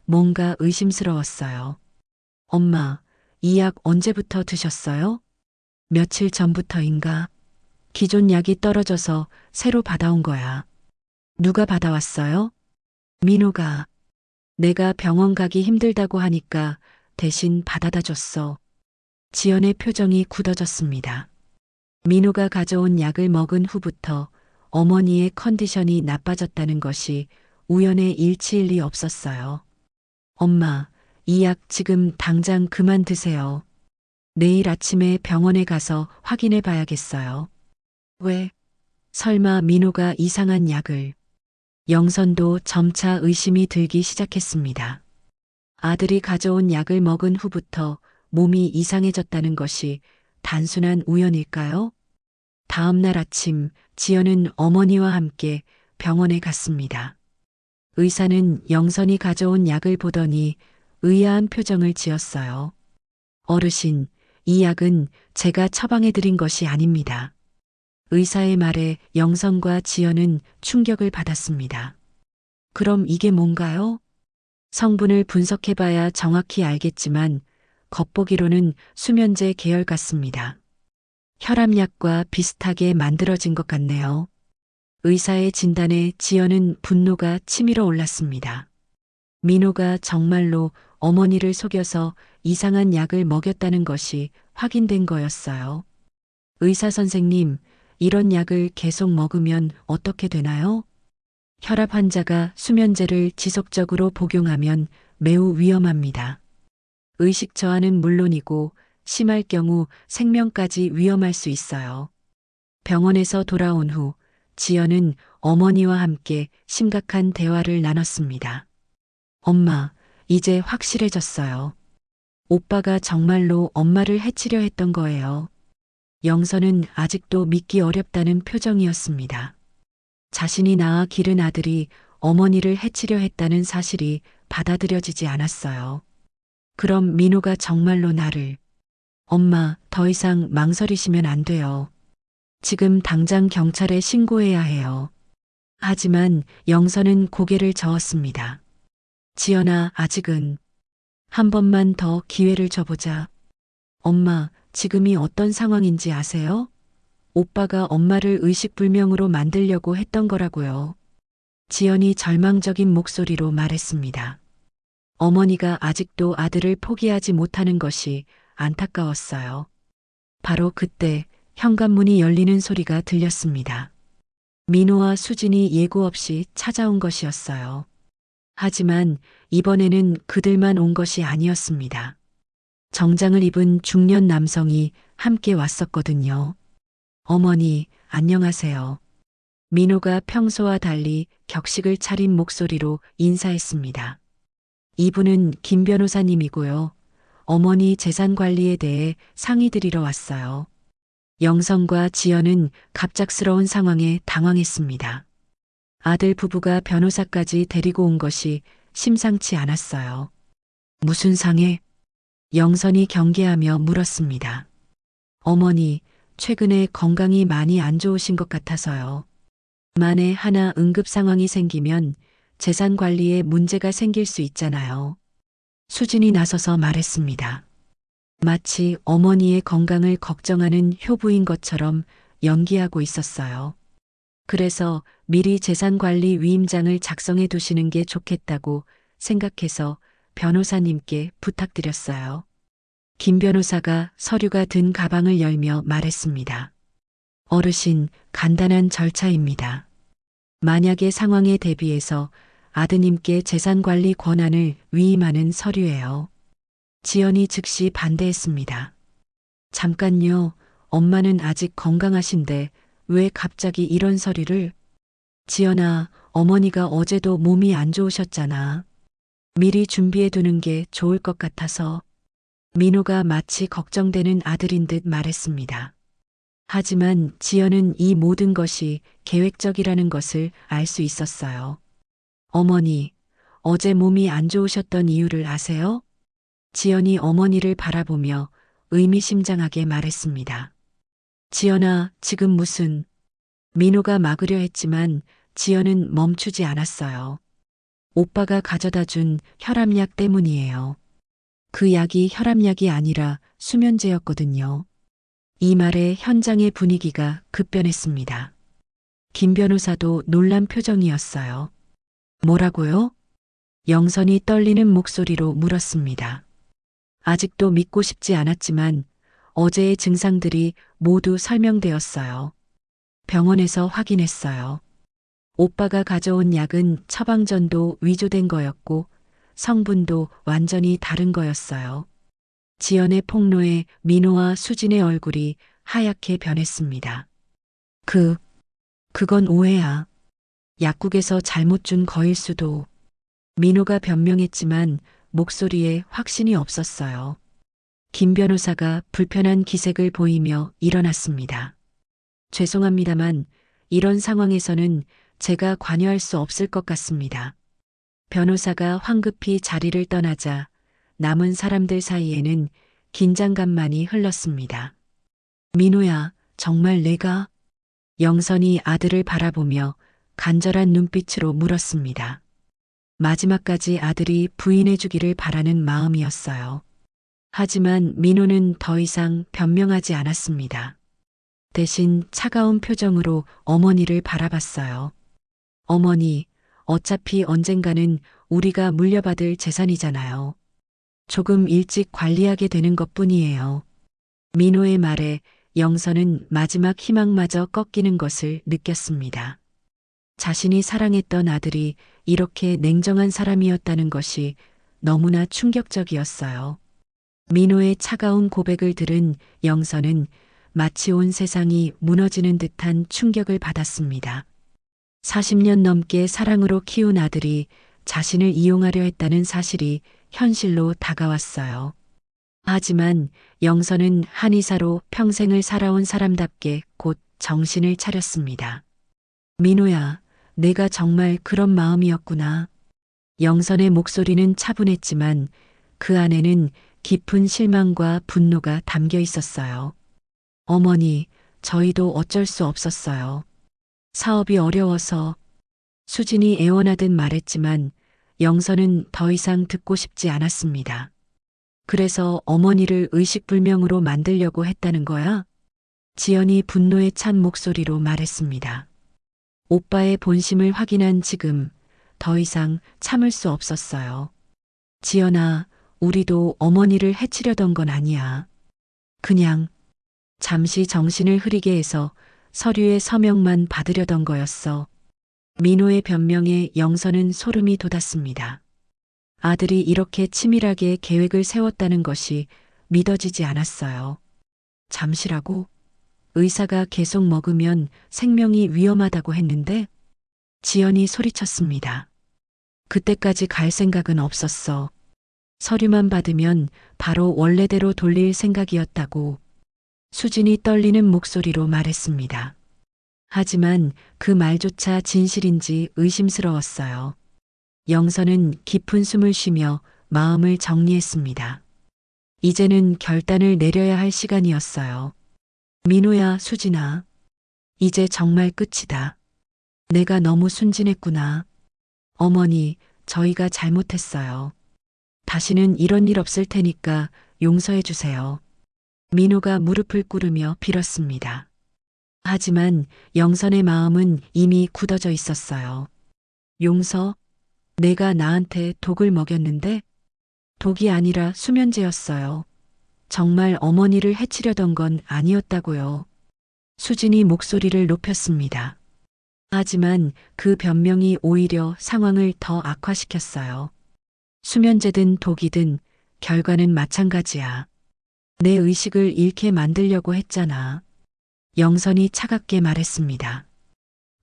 뭔가 의심스러웠어요. 엄마, 이 약 언제부터 드셨어요? 며칠 전부터인가? 기존 약이 떨어져서 새로 받아온 거야. 누가 받아왔어요? 민호가. 내가 병원 가기 힘들다고 하니까 대신 받아다 줬어. 지연의 표정이 굳어졌습니다. 민호가 가져온 약을 먹은 후부터 어머니의 컨디션이 나빠졌다는 것이 우연의 일치일 리 없었어요. 엄마, 이 약 지금 당장 그만 드세요. 내일 아침에 병원에 가서 확인해 봐야겠어요. 왜? 설마 민호가 이상한 약을. 영선도 점차 의심이 들기 시작했습니다. 아들이 가져온 약을 먹은 후부터 몸이 이상해졌다는 것이 단순한 우연일까요? 다음 날 아침 지연은 어머니와 함께 병원에 갔습니다. 의사는 영선이 가져온 약을 보더니 의아한 표정을 지었어요. 어르신, 이 약은 제가 처방해 드린 것이 아닙니다. 의사의 말에 영선과 지연은 충격을 받았습니다. 그럼 이게 뭔가요? 성분을 분석해봐야 정확히 알겠지만 겉보기로는 수면제 계열 같습니다. 혈압약과 비슷하게 만들어진 것 같네요. 의사의 진단에 지연은 분노가 치밀어 올랐습니다. 민호가 정말로 어머니를 속여서 이상한 약을 먹였다는 것이 확인된 거였어요. 의사 선생님, 이런 약을 계속 먹으면 어떻게 되나요? 혈압 환자가 수면제를 지속적으로 복용하면 매우 위험합니다. 의식 저하는 물론이고 심할 경우 생명까지 위험할 수 있어요. 병원에서 돌아온 후 지연은 어머니와 함께 심각한 대화를 나눴습니다. 엄마, 이제 확실해졌어요. 오빠가 정말로 엄마를 해치려 했던 거예요. 영선은 아직도 믿기 어렵다는 표정이었습니다. 자신이 낳아 기른 아들이 어머니를 해치려 했다는 사실이 받아들여지지 않았어요. 그럼 민호가 정말로 나를. 엄마, 더 이상 망설이시면 안 돼요. 지금 당장 경찰에 신고해야 해요. 하지만 영선은 고개를 저었습니다. 지연아, 아직은. 한 번만 더 기회를 줘보자. 엄마, 지금이 어떤 상황인지 아세요? 오빠가 엄마를 의식불명으로 만들려고 했던 거라고요. 지연이 절망적인 목소리로 말했습니다. 어머니가 아직도 아들을 포기하지 못하는 것이 안타까웠어요. 바로 그때 현관문이 열리는 소리가 들렸습니다. 민호와 수진이 예고 없이 찾아온 것이었어요. 하지만 이번에는 그들만 온 것이 아니었습니다. 정장을 입은 중년 남성이 함께 왔었거든요. 어머니, 안녕하세요. 민호가 평소와 달리 격식을 차린 목소리로 인사했습니다. 이분은 김 변호사님이고요. 어머니 재산 관리에 대해 상의 드리러 왔어요. 영선과 지연은 갑작스러운 상황에 당황했습니다. 아들 부부가 변호사까지 데리고 온 것이 심상치 않았어요. 무슨 상해? 영선이 경계하며 물었습니다. 어머니, 최근에 건강이 많이 안 좋으신 것 같아서요. 만에 하나 응급 상황이 생기면 재산 관리에 문제가 생길 수 있잖아요. 수진이 나서서 말했습니다. 마치 어머니의 건강을 걱정하는 효부인 것처럼 연기하고 있었어요. 그래서 미리 재산관리 위임장을 작성해 두시는 게 좋겠다고 생각해서 변호사님께 부탁드렸어요. 김 변호사가 서류가 든 가방을 열며 말했습니다. 어르신, 간단한 절차입니다. 만약의 상황에 대비해서 아드님께 재산관리 권한을 위임하는 서류예요. 지연이 즉시 반대했습니다. 잠깐요, 엄마는 아직 건강하신데 왜 갑자기 이런 서류를? 지연아, 어머니가 어제도 몸이 안 좋으셨잖아. 미리 준비해 두는 게 좋을 것 같아서. 민호가 마치 걱정되는 아들인 듯 말했습니다. 하지만 지연은 이 모든 것이 계획적이라는 것을 알 수 있었어요. 어머니, 어제 몸이 안 좋으셨던 이유를 아세요? 지연이 어머니를 바라보며 의미심장하게 말했습니다. 지연아, 지금 무슨... 민호가 막으려 했지만 지연은 멈추지 않았어요. 오빠가 가져다 준 혈압약 때문이에요. 그 약이 혈압약이 아니라 수면제였거든요. 이 말에 현장의 분위기가 급변했습니다. 김 변호사도 놀란 표정이었어요. 뭐라고요? 영선이 떨리는 목소리로 물었습니다. 아직도 믿고 싶지 않았지만 어제의 증상들이 모두 설명되었어요. 병원에서 확인했어요. 오빠가 가져온 약은 처방전도 위조된 거였고 성분도 완전히 다른 거였어요. 지연의 폭로에 민호와 수진의 얼굴이 하얗게 변했습니다. 그건 오해야. 약국에서 잘못 준 거일 수도. 민호가 변명했지만 목소리에 확신이 없었어요. 김 변호사가 불편한 기색을 보이며 일어났습니다. 죄송합니다만 이런 상황에서는 제가 관여할 수 없을 것 같습니다. 변호사가 황급히 자리를 떠나자 남은 사람들 사이에는 긴장감만이 흘렀습니다. 민호야, 정말 내가? 영선이 아들을 바라보며 간절한 눈빛으로 물었습니다. 마지막까지 아들이 부인해주기를 바라는 마음이었어요. 하지만 민호는 더 이상 변명하지 않았습니다. 대신 차가운 표정으로 어머니를 바라봤어요. 어머니, 어차피 언젠가는 우리가 물려받을 재산이잖아요. 조금 일찍 관리하게 되는 것뿐이에요. 민호의 말에 영선은 마지막 희망마저 꺾이는 것을 느꼈습니다. 자신이 사랑했던 아들이 이렇게 냉정한 사람이었다는 것이 너무나 충격적이었어요. 민호의 차가운 고백을 들은 영선은 마치 온 세상이 무너지는 듯한 충격을 받았습니다. 40년 넘게 사랑으로 키운 아들이 자신을 이용하려 했다는 사실이 현실로 다가왔어요. 하지만 영선은 한의사로 평생을 살아온 사람답게 곧 정신을 차렸습니다. 민호야, 내가 정말 그런 마음이었구나. 영선의 목소리는 차분했지만 그 안에는 깊은 실망과 분노가 담겨 있었어요. 어머니, 저희도 어쩔 수 없었어요. 사업이 어려워서. 수진이 애원하듯 말했지만 영선은 더 이상 듣고 싶지 않았습니다. 그래서 어머니를 의식불명으로 만들려고 했다는 거야? 지연이 분노에 찬 목소리로 말했습니다. 오빠의 본심을 확인한 지금 더 이상 참을 수 없었어요. 지연아, 우리도 어머니를 해치려던 건 아니야. 그냥 잠시 정신을 흐리게 해서 서류의 서명만 받으려던 거였어. 민호의 변명에 영선은 소름이 돋았습니다. 아들이 이렇게 치밀하게 계획을 세웠다는 것이 믿어지지 않았어요. 잠시라고? 의사가 계속 먹으면 생명이 위험하다고 했는데? 지연이 소리쳤습니다. 그때까지 갈 생각은 없었어. 서류만 받으면 바로 원래대로 돌릴 생각이었다고. 수진이 떨리는 목소리로 말했습니다. 하지만 그 말조차 진실인지 의심스러웠어요. 영선은 깊은 숨을 쉬며 마음을 정리했습니다. 이제는 결단을 내려야 할 시간이었어요. 민호야, 수진아. 이제 정말 끝이다. 내가 너무 순진했구나. 어머니, 저희가 잘못했어요. 다시는 이런 일 없을 테니까 용서해 주세요. 민호가 무릎을 꿇으며 빌었습니다. 하지만 영선의 마음은 이미 굳어져 있었어요. 용서? 내가 나한테 독을 먹였는데? 독이 아니라 수면제였어요. 정말 어머니를 해치려던 건 아니었다고요. 수진이 목소리를 높였습니다. 하지만 그 변명이 오히려 상황을 더 악화시켰어요. 수면제든 독이든 결과는 마찬가지야. 내 의식을 잃게 만들려고 했잖아. 영선이 차갑게 말했습니다.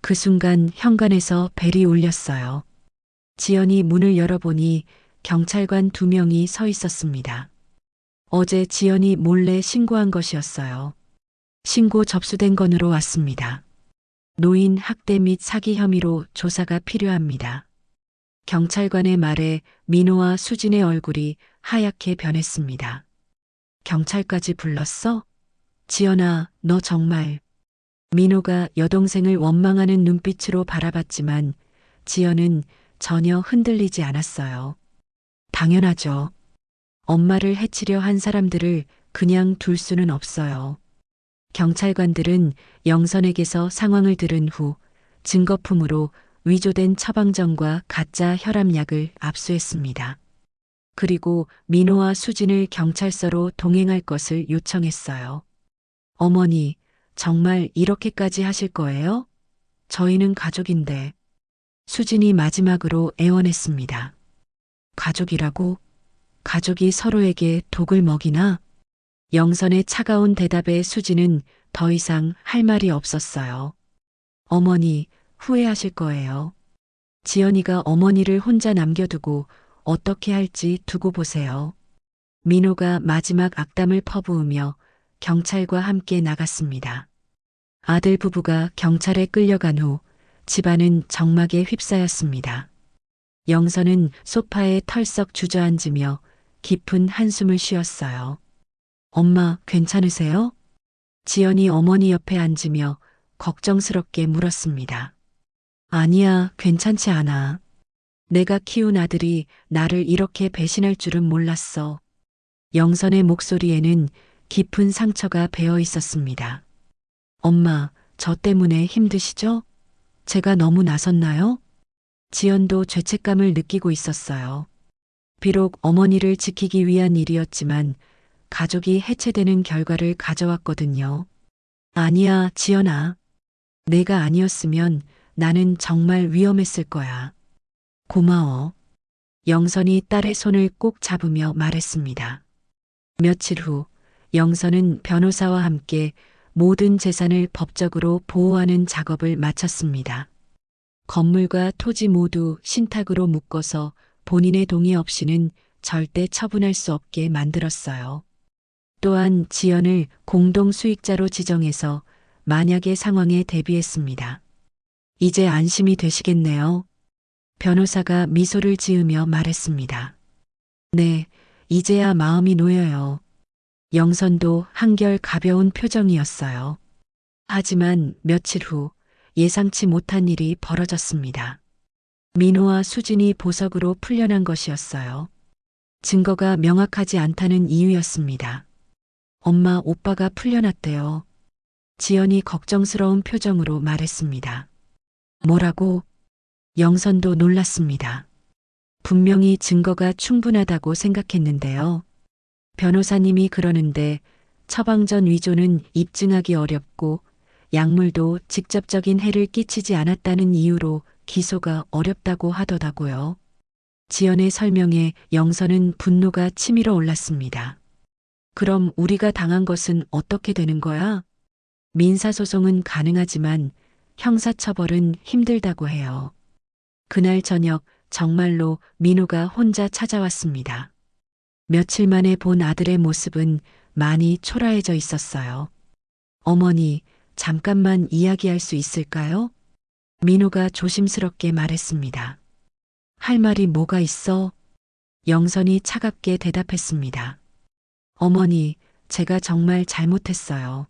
그 순간 현관에서 벨이 울렸어요. 지연이 문을 열어보니 경찰관 2명이 서 있었습니다. 어제 지연이 몰래 신고한 것이었어요. 신고 접수된 건으로 왔습니다. 노인 학대 및 사기 혐의로 조사가 필요합니다. 경찰관의 말에 민호와 수진의 얼굴이 하얗게 변했습니다. 경찰까지 불렀어? 지연아, 너 정말. 민호가 여동생을 원망하는 눈빛으로 바라봤지만 지연은 전혀 흔들리지 않았어요. 당연하죠. 엄마를 해치려 한 사람들을 그냥 둘 수는 없어요. 경찰관들은 영선에게서 상황을 들은 후 증거품으로 위조된 처방전과 가짜 혈압약을 압수했습니다. 그리고 민호와 수진을 경찰서로 동행할 것을 요청했어요. 어머니, 정말 이렇게까지 하실 거예요? 저희는 가족인데. 수진이 마지막으로 애원했습니다. 가족이라고? 가족이 서로에게 독을 먹이나? 영선의 차가운 대답에 수진은 더 이상 할 말이 없었어요. 어머니, 후회하실 거예요. 지연이가 어머니를 혼자 남겨두고 어떻게 할지 두고 보세요. 민호가 마지막 악담을 퍼부으며 경찰과 함께 나갔습니다. 아들 부부가 경찰에 끌려간 후 집안은 정막에 휩싸였습니다. 영선은 소파에 털썩 주저앉으며 깊은 한숨을 쉬었어요. 엄마, 괜찮으세요? 지연이 어머니 옆에 앉으며 걱정스럽게 물었습니다. 아니야, 괜찮지 않아. 내가 키운 아들이 나를 이렇게 배신할 줄은 몰랐어. 영선의 목소리에는 깊은 상처가 배어 있었습니다. 엄마, 저 때문에 힘드시죠? 제가 너무 나섰나요? 지연도 죄책감을 느끼고 있었어요. 비록 어머니를 지키기 위한 일이었지만 가족이 해체되는 결과를 가져왔거든요. 아니야, 지연아. 내가 아니었으면 나는 정말 위험했을 거야. 고마워. 영선이 딸의 손을 꼭 잡으며 말했습니다. 며칠 후 영선은 변호사와 함께 모든 재산을 법적으로 보호하는 작업을 마쳤습니다. 건물과 토지 모두 신탁으로 묶어서 본인의 동의 없이는 절대 처분할 수 없게 만들었어요. 또한 지연을 공동 수익자로 지정해서 만약의 상황에 대비했습니다. 이제 안심이 되시겠네요. 변호사가 미소를 지으며 말했습니다. 네, 이제야 마음이 놓여요. 영선도 한결 가벼운 표정이었어요. 하지만 며칠 후 예상치 못한 일이 벌어졌습니다. 민호와 수진이 보석으로 풀려난 것이었어요. 증거가 명확하지 않다는 이유였습니다. 엄마, 오빠가 풀려났대요. 지연이 걱정스러운 표정으로 말했습니다. 뭐라고? 영선도 놀랐습니다. 분명히 증거가 충분하다고 생각했는데요. 변호사님이 그러는데 처방전 위조는 입증하기 어렵고 약물도 직접적인 해를 끼치지 않았다는 이유로 기소가 어렵다고 하더라고요. 지연의 설명에 영선은 분노가 치밀어 올랐습니다. 그럼 우리가 당한 것은 어떻게 되는 거야? 민사소송은 가능하지만 형사처벌은 힘들다고 해요. 그날 저녁 정말로 민호가 혼자 찾아왔습니다. 며칠 만에 본 아들의 모습은 많이 초라해져 있었어요. 어머니, 잠깐만 이야기할 수 있을까요? 민호가 조심스럽게 말했습니다. 할 말이 뭐가 있어? 영선이 차갑게 대답했습니다. 어머니, 제가 정말 잘못했어요.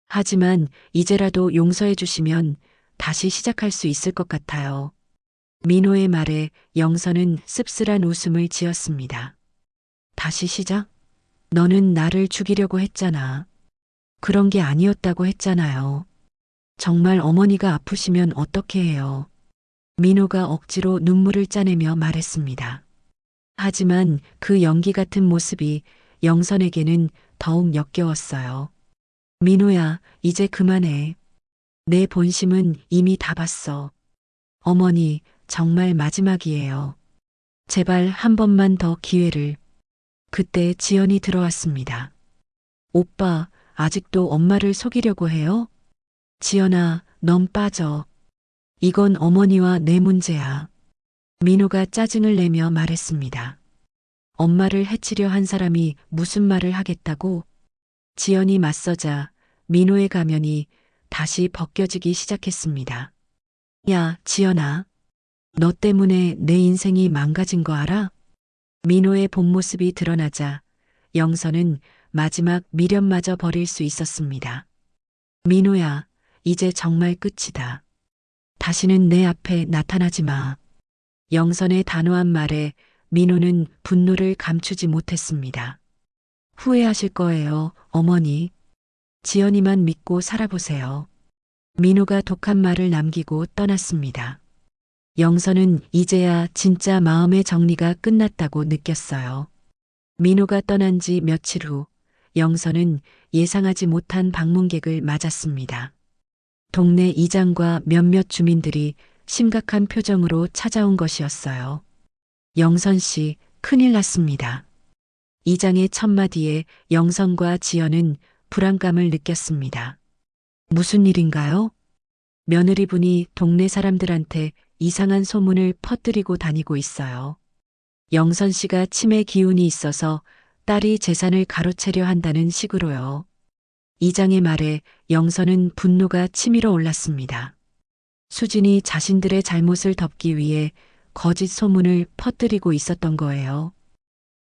하지만 이제라도 용서해 주시면 다시 시작할 수 있을 것 같아요. 민호의 말에 영선은 씁쓸한 웃음을 지었습니다. 다시 시작? 너는 나를 죽이려고 했잖아. 그런 게 아니었다고 했잖아요. 정말 어머니가 아프시면 어떻게 해요? 민호가 억지로 눈물을 짜내며 말했습니다. 하지만 그 연기 같은 모습이 영선에게는 더욱 역겨웠어요. 민호야, 이제 그만해. 내 본심은 이미 다 봤어. 어머니, 정말 마지막이에요. 제발 한 번만 더 기회를. 그때 지연이 들어왔습니다. 오빠, 아직도 엄마를 속이려고 해요? 지연아, 넌 빠져. 이건 어머니와 내 문제야. 민호가 짜증을 내며 말했습니다. 엄마를 해치려 한 사람이 무슨 말을 하겠다고? 지연이 맞서자 민호의 가면이 다시 벗겨지기 시작했습니다. 야, 지연아. 너 때문에 내 인생이 망가진 거 알아? 민호의 본 모습이 드러나자 영선은 마지막 미련마저 버릴 수 있었습니다. 민호야, 이제 정말 끝이다. 다시는 내 앞에 나타나지 마. 영선의 단호한 말에 민호는 분노를 감추지 못했습니다. 후회하실 거예요, 어머니. 지연이만 믿고 살아보세요. 민호가 독한 말을 남기고 떠났습니다. 영선은 이제야 진짜 마음의 정리가 끝났다고 느꼈어요. 민호가 떠난 지 며칠 후 영선은 예상하지 못한 방문객을 맞았습니다. 동네 이장과 몇몇 주민들이 심각한 표정으로 찾아온 것이었어요. 영선 씨, 큰일 났습니다. 이장의 첫마디에 영선과 지연은 불안감을 느꼈습니다. 무슨 일인가요? 며느리분이 동네 사람들한테 이상한 소문을 퍼뜨리고 다니고 있어요. 영선 씨가 치매 기운이 있어서 딸이 재산을 가로채려 한다는 식으로요. 이장의 말에 영선은 분노가 치밀어 올랐습니다. 수진이 자신들의 잘못을 덮기 위해 거짓 소문을 퍼뜨리고 있었던 거예요.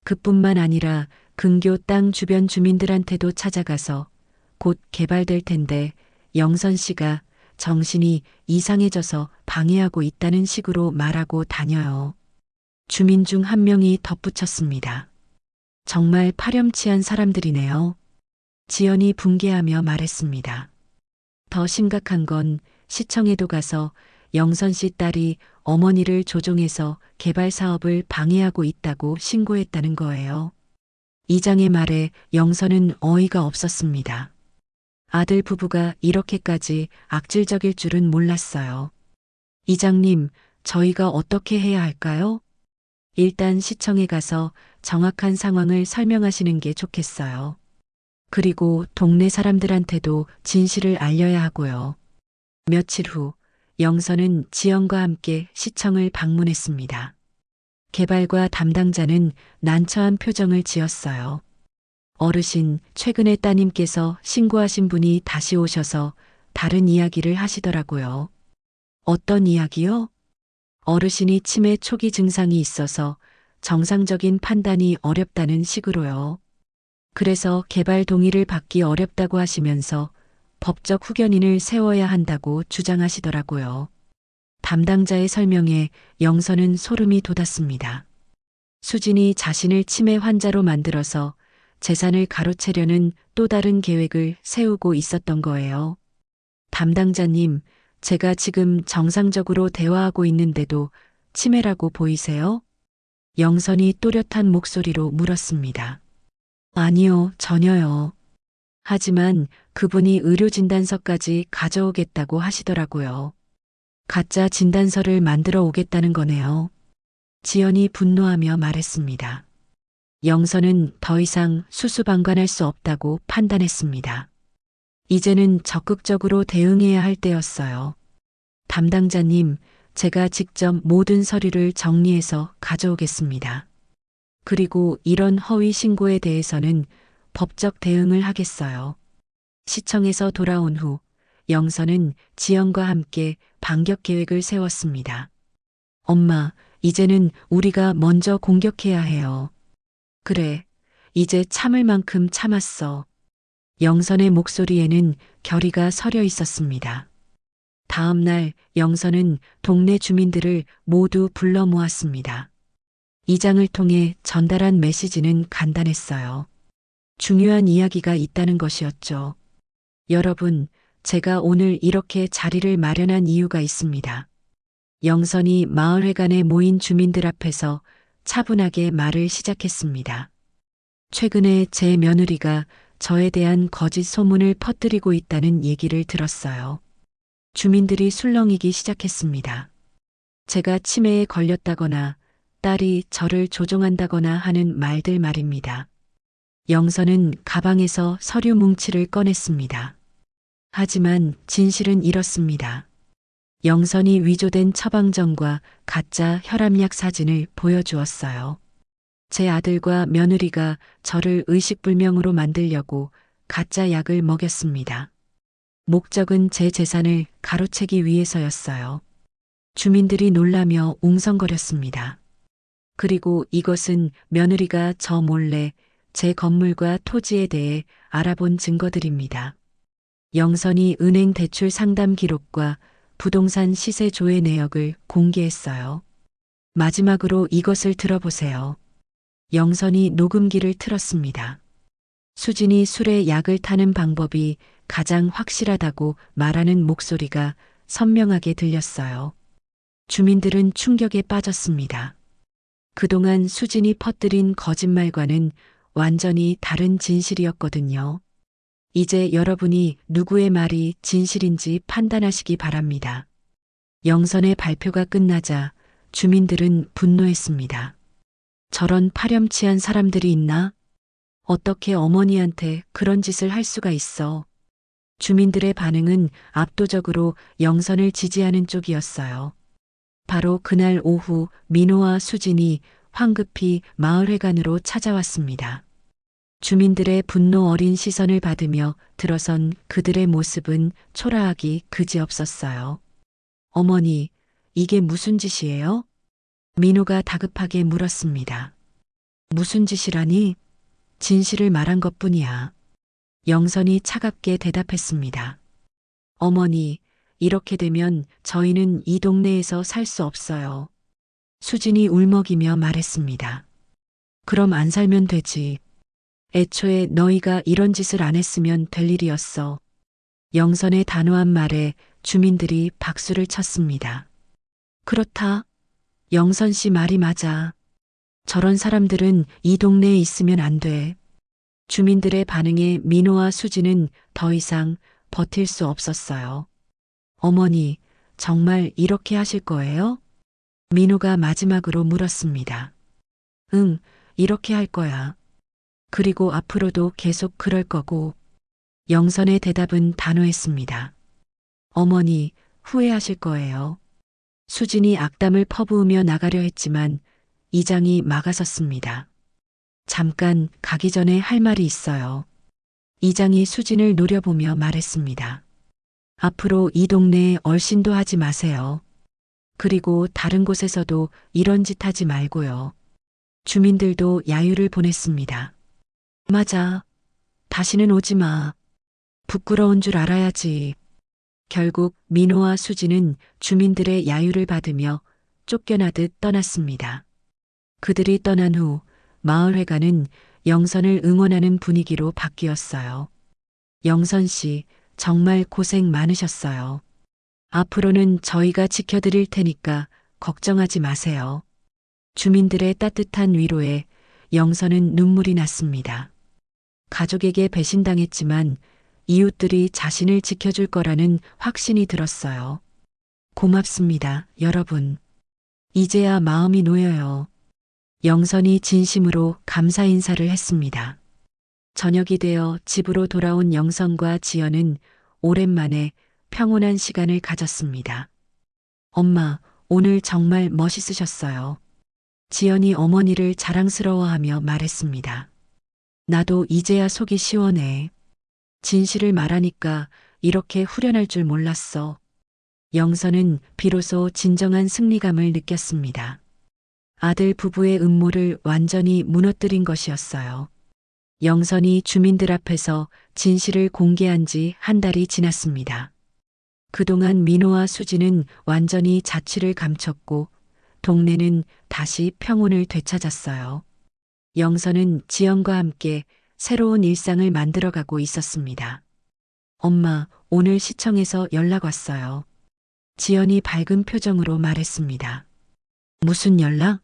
그뿐만 아니라 근교 땅 주변 주민들한테도 찾아가서 곧 개발될 텐데 영선 씨가 정신이 이상해져서 방해하고 있다는 식으로 말하고 다녀요. 주민 중 한 명이 덧붙였습니다. 정말 파렴치한 사람들이네요. 지연이 붕괴하며 말했습니다. 더 심각한 건 시청에도 가서 영선 씨 딸이 어머니를 조종해서 개발 사업을 방해하고 있다고 신고했다는 거예요. 이장의 말에 영선은 어이가 없었습니다. 아들 부부가 이렇게까지 악질적일 줄은 몰랐어요. 이장님, 저희가 어떻게 해야 할까요? 일단 시청에 가서 정확한 상황을 설명하시는 게 좋겠어요. 그리고 동네 사람들한테도 진실을 알려야 하고요. 며칠 후 영선은 지연과 함께 시청을 방문했습니다. 개발과 담당자는 난처한 표정을 지었어요. 어르신, 최근에 따님께서 신고하신 분이 다시 오셔서 다른 이야기를 하시더라고요. 어떤 이야기요? 어르신이 치매 초기 증상이 있어서 정상적인 판단이 어렵다는 식으로요. 그래서 개발 동의를 받기 어렵다고 하시면서 법적 후견인을 세워야 한다고 주장하시더라고요. 담당자의 설명에 영선은 소름이 돋았습니다. 수진이 자신을 치매 환자로 만들어서 재산을 가로채려는 또 다른 계획을 세우고 있었던 거예요. 담당자님, 제가 지금 정상적으로 대화하고 있는데도 치매라고 보이세요? 영선이 또렷한 목소리로 물었습니다. 아니요, 전혀요. 하지만 그분이 의료진단서까지 가져오겠다고 하시더라고요. 가짜 진단서를 만들어 오겠다는 거네요. 지연이 분노하며 말했습니다. 영선은 더 이상 수수방관할 수 없다고 판단했습니다. 이제는 적극적으로 대응해야 할 때였어요. 담당자님, 제가 직접 모든 서류를 정리해서 가져오겠습니다. 그리고 이런 허위 신고에 대해서는 법적 대응을 하겠어요. 시청에서 돌아온 후 영선은 지연과 함께 반격 계획을 세웠습니다. 엄마, 이제는 우리가 먼저 공격해야 해요. 그래, 이제 참을 만큼 참았어. 영선의 목소리에는 결의가 서려 있었습니다. 다음 날 영선은 동네 주민들을 모두 불러 모았습니다. 이장을 통해 전달한 메시지는 간단했어요. 중요한 이야기가 있다는 것이었죠. 여러분, 제가 오늘 이렇게 자리를 마련한 이유가 있습니다. 영선이 마을회관에 모인 주민들 앞에서 차분하게 말을 시작했습니다. 최근에 제 며느리가 저에 대한 거짓 소문을 퍼뜨리고 있다는 얘기를 들었어요. 주민들이 술렁이기 시작했습니다. 제가 치매에 걸렸다거나 딸이 저를 조종한다거나 하는 말들 말입니다. 영선은 가방에서 서류 뭉치를 꺼냈습니다. 하지만 진실은 이렇습니다. 영선이 위조된 처방전과 가짜 혈압약 사진을 보여주었어요. 제 아들과 며느리가 저를 의식불명으로 만들려고 가짜 약을 먹였습니다. 목적은 제 재산을 가로채기 위해서였어요. 주민들이 놀라며 웅성거렸습니다. 그리고 이것은 며느리가 저 몰래 제 건물과 토지에 대해 알아본 증거들입니다. 영선이 은행 대출 상담 기록과 부동산 시세 조회 내역을 공개했어요. 마지막으로 이것을 들어보세요. 영선이 녹음기를 틀었습니다. 수진이 술에 약을 타는 방법이 가장 확실하다고 말하는 목소리가 선명하게 들렸어요. 주민들은 충격에 빠졌습니다. 그동안 수진이 퍼뜨린 거짓말과는 완전히 다른 진실이었거든요. 이제 여러분이 누구의 말이 진실인지 판단하시기 바랍니다. 영선의 발표가 끝나자 주민들은 분노했습니다. 저런 파렴치한 사람들이 있나? 어떻게 어머니한테 그런 짓을 할 수가 있어? 주민들의 반응은 압도적으로 영선을 지지하는 쪽이었어요. 바로 그날 오후 민호와 수진이 황급히 마을회관으로 찾아왔습니다. 주민들의 분노 어린 시선을 받으며 들어선 그들의 모습은 초라하기 그지없었어요. 어머니, 이게 무슨 짓이에요? 민호가 다급하게 물었습니다. 무슨 짓이라니? 진실을 말한 것뿐이야. 영선이 차갑게 대답했습니다. 어머니, 이렇게 되면 저희는 이 동네에서 살 수 없어요. 수진이 울먹이며 말했습니다. 그럼 안 살면 되지. 애초에 너희가 이런 짓을 안 했으면 될 일이었어. 영선의 단호한 말에 주민들이 박수를 쳤습니다. 그렇다. 영선 씨 말이 맞아. 저런 사람들은 이 동네에 있으면 안 돼. 주민들의 반응에 민호와 수진은 더 이상 버틸 수 없었어요. 어머니, 정말 이렇게 하실 거예요? 민호가 마지막으로 물었습니다. 응, 이렇게 할 거야. 그리고 앞으로도 계속 그럴 거고. 영선의 대답은 단호했습니다. 어머니, 후회하실 거예요. 수진이 악담을 퍼부으며 나가려 했지만 이장이 막아섰습니다. 잠깐 가기 전에 할 말이 있어요. 이장이 수진을 노려보며 말했습니다. 앞으로 이 동네에 얼씬도 하지 마세요. 그리고 다른 곳에서도 이런 짓 하지 말고요. 주민들도 야유를 보냈습니다. 맞아. 다시는 오지 마. 부끄러운 줄 알아야지. 결국 민호와 수진은 주민들의 야유를 받으며 쫓겨나듯 떠났습니다. 그들이 떠난 후 마을회관은 영선을 응원하는 분위기로 바뀌었어요. 영선 씨, 정말 고생 많으셨어요. 앞으로는 저희가 지켜드릴 테니까 걱정하지 마세요. 주민들의 따뜻한 위로에 영선은 눈물이 났습니다. 가족에게 배신당했지만 이웃들이 자신을 지켜줄 거라는 확신이 들었어요. 고맙습니다, 여러분. 이제야 마음이 놓여요. 영선이 진심으로 감사 인사를 했습니다. 저녁이 되어 집으로 돌아온 영선과 지연은 오랜만에 평온한 시간을 가졌습니다. 엄마, 오늘 정말 멋있으셨어요. 지연이 어머니를 자랑스러워하며 말했습니다. 나도 이제야 속이 시원해. 진실을 말하니까 이렇게 후련할 줄 몰랐어. 영선은 비로소 진정한 승리감을 느꼈습니다. 아들 부부의 음모를 완전히 무너뜨린 것이었어요. 영선이 주민들 앞에서 진실을 공개한 지 한 달이 지났습니다. 그동안 민호와 수지는 완전히 자취를 감췄고 동네는 다시 평온을 되찾았어요. 영선은 지연과 함께 새로운 일상을 만들어가고 있었습니다. 엄마, 오늘 시청에서 연락 왔어요. 지연이 밝은 표정으로 말했습니다. 무슨 연락?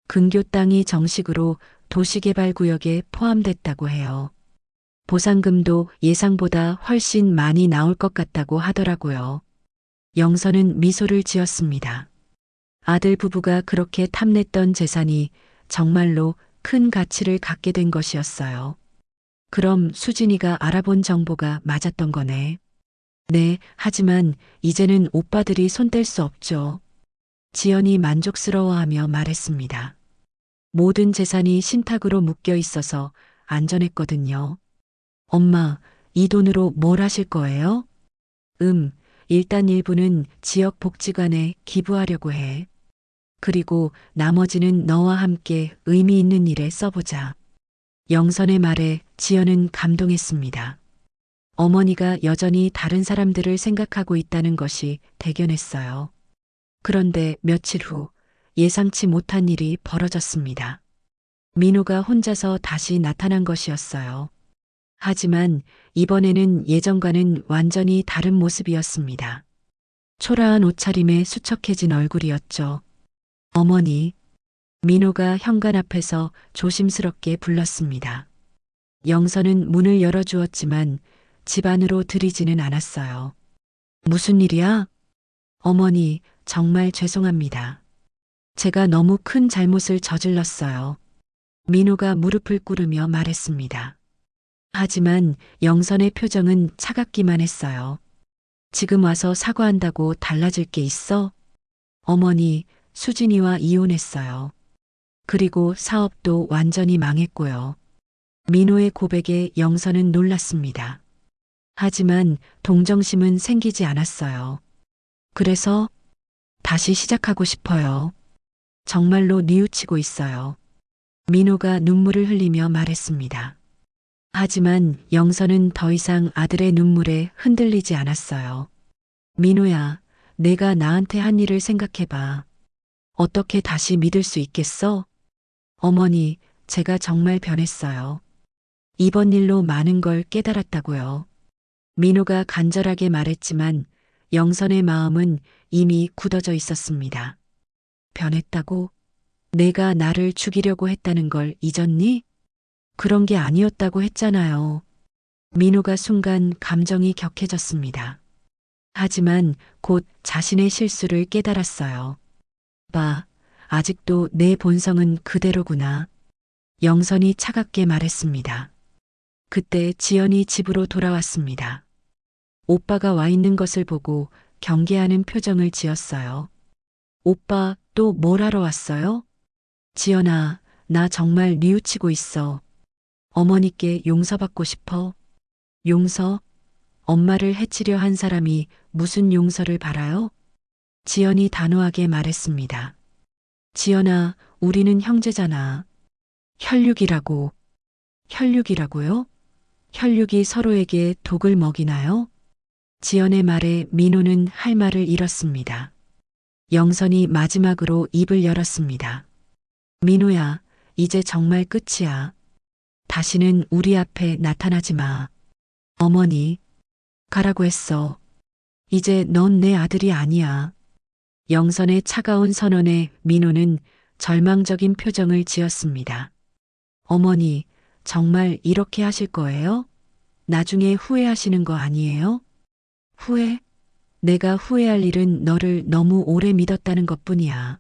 근교 땅이 정식으로 도시개발구역에 포함됐다고 해요. 보상금도 예상보다 훨씬 많이 나올 것 같다고 하더라고요. 영선은 미소를 지었습니다. 아들 부부가 그렇게 탐냈던 재산이 정말로 큰 가치를 갖게 된 것이었어요. 그럼 수진이가 알아본 정보가 맞았던 거네. 네, 하지만 이제는 오빠들이 손댈 수 없죠. 지연이 만족스러워하며 말했습니다. 모든 재산이 신탁으로 묶여 있어서 안전했거든요. 엄마, 이 돈으로 뭘 하실 거예요? 일단 일부는 지역 복지관에 기부하려고 해. 그리고 나머지는 너와 함께 의미 있는 일에 써보자. 영선의 말에 지연은 감동했습니다. 어머니가 여전히 다른 사람들을 생각하고 있다는 것이 대견했어요. 그런데 며칠 후 예상치 못한 일이 벌어졌습니다. 민호가 혼자서 다시 나타난 것이었어요. 하지만 이번에는 예전과는 완전히 다른 모습이었습니다. 초라한 옷차림에 수척해진 얼굴이었죠. 어머니, 민호가 현관 앞에서 조심스럽게 불렀습니다. 영선은 문을 열어주었지만 집 안으로 들이지는 않았어요. 무슨 일이야? 어머니, 정말 죄송합니다. 제가 너무 큰 잘못을 저질렀어요. 민호가 무릎을 꿇으며 말했습니다. 하지만 영선의 표정은 차갑기만 했어요. 지금 와서 사과한다고 달라질 게 있어? 어머니, 수진이와 이혼했어요. 그리고 사업도 완전히 망했고요. 민호의 고백에 영선은 놀랐습니다. 하지만 동정심은 생기지 않았어요. 그래서 다시 시작하고 싶어요. 정말로 뉘우치고 있어요. 민호가 눈물을 흘리며 말했습니다. 하지만 영선은 더 이상 아들의 눈물에 흔들리지 않았어요. 민호야, 내가 나한테 한 일을 생각해봐. 어떻게 다시 믿을 수 있겠어? 어머니, 제가 정말 변했어요. 이번 일로 많은 걸 깨달았다고요. 민호가 간절하게 말했지만 영선의 마음은 이미 굳어져 있었습니다. 변했다고? 내가 나를 죽이려고 했다는 걸 잊었니? 그런 게 아니었다고 했잖아요. 민호가 순간 감정이 격해졌습니다. 하지만 곧 자신의 실수를 깨달았어요. 봐, 아직도 내 본성은 그대로구나. 영선이 차갑게 말했습니다. 그때 지연이 집으로 돌아왔습니다. 오빠가 와 있는 것을 보고 경계하는 표정을 지었어요. 오빠 또 뭘 하러 왔어요? 지연아, 나 정말 뉘우치고 있어. 어머니께 용서받고 싶어. 용서? 엄마를 해치려 한 사람이 무슨 용서를 바라요? 지연이 단호하게 말했습니다. 지연아, 우리는 형제잖아. 혈육이라고. 혈육이라고요? 혈육이 서로에게 독을 먹이나요? 지연의 말에 민호는 할 말을 잃었습니다. 영선이 마지막으로 입을 열었습니다. 민호야, 이제 정말 끝이야. 다시는 우리 앞에 나타나지 마. 어머니, 가라고 했어. 이제 넌 내 아들이 아니야. 영선의 차가운 선언에 민호는 절망적인 표정을 지었습니다. 어머니, 정말 이렇게 하실 거예요? 나중에 후회하시는 거 아니에요? 후회? 내가 후회할 일은 너를 너무 오래 믿었다는 것뿐이야.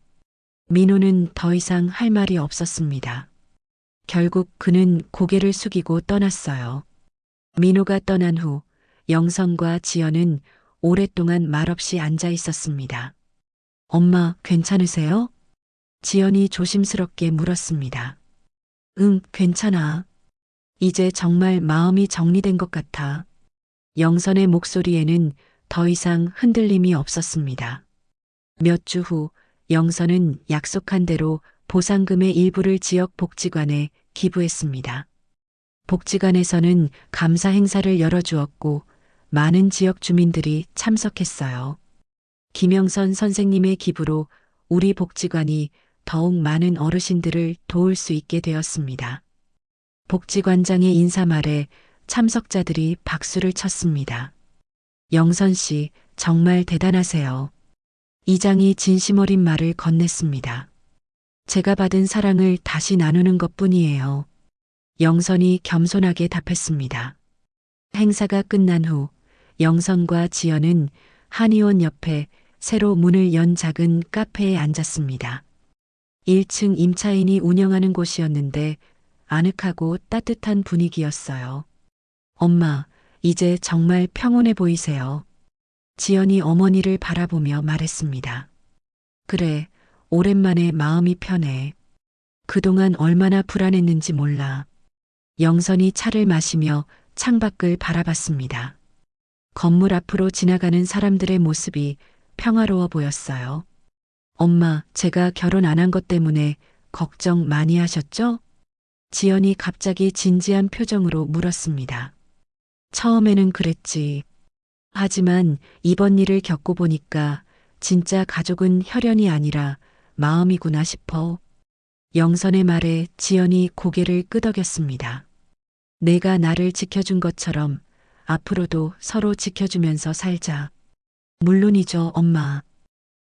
민호는 더 이상 할 말이 없었습니다. 결국 그는 고개를 숙이고 떠났어요. 민호가 떠난 후 영선과 지연은 오랫동안 말없이 앉아 있었습니다. 엄마, 괜찮으세요? 지연이 조심스럽게 물었습니다. 응, 괜찮아. 이제 정말 마음이 정리된 것 같아. 영선의 목소리에는 더 이상 흔들림이 없었습니다. 몇 주 후 영선은 약속한 대로 보상금의 일부를 지역 복지관에 기부했습니다. 복지관에서는 감사 행사를 열어주었고 많은 지역 주민들이 참석했어요. 김영선 선생님의 기부로 우리 복지관이 더욱 많은 어르신들을 도울 수 있게 되었습니다. 복지관장의 인사말에 참석자들이 박수를 쳤습니다. 영선 씨, 정말 대단하세요. 이장이 진심 어린 말을 건넸습니다. 제가 받은 사랑을 다시 나누는 것뿐이에요. 영선이 겸손하게 답했습니다. 행사가 끝난 후 영선과 지연은 한의원 옆에 새로 문을 연 작은 카페에 앉았습니다. 1층 임차인이 운영하는 곳이었는데 아늑하고 따뜻한 분위기였어요. 엄마, 이제 정말 평온해 보이세요. 지연이 어머니를 바라보며 말했습니다. 그래, 오랜만에 마음이 편해. 그동안 얼마나 불안했는지 몰라. 영선이 차를 마시며 창밖을 바라봤습니다. 건물 앞으로 지나가는 사람들의 모습이 평화로워 보였어요. 엄마, 제가 결혼 안 한 것 때문에 걱정 많이 하셨죠? 지연이 갑자기 진지한 표정으로 물었습니다. 처음에는 그랬지. 하지만 이번 일을 겪고 보니까 진짜 가족은 혈연이 아니라 마음이구나 싶어. 영선의 말에 지연이 고개를 끄덕였습니다. 내가 나를 지켜준 것처럼 앞으로도 서로 지켜주면서 살자. 물론이죠, 엄마.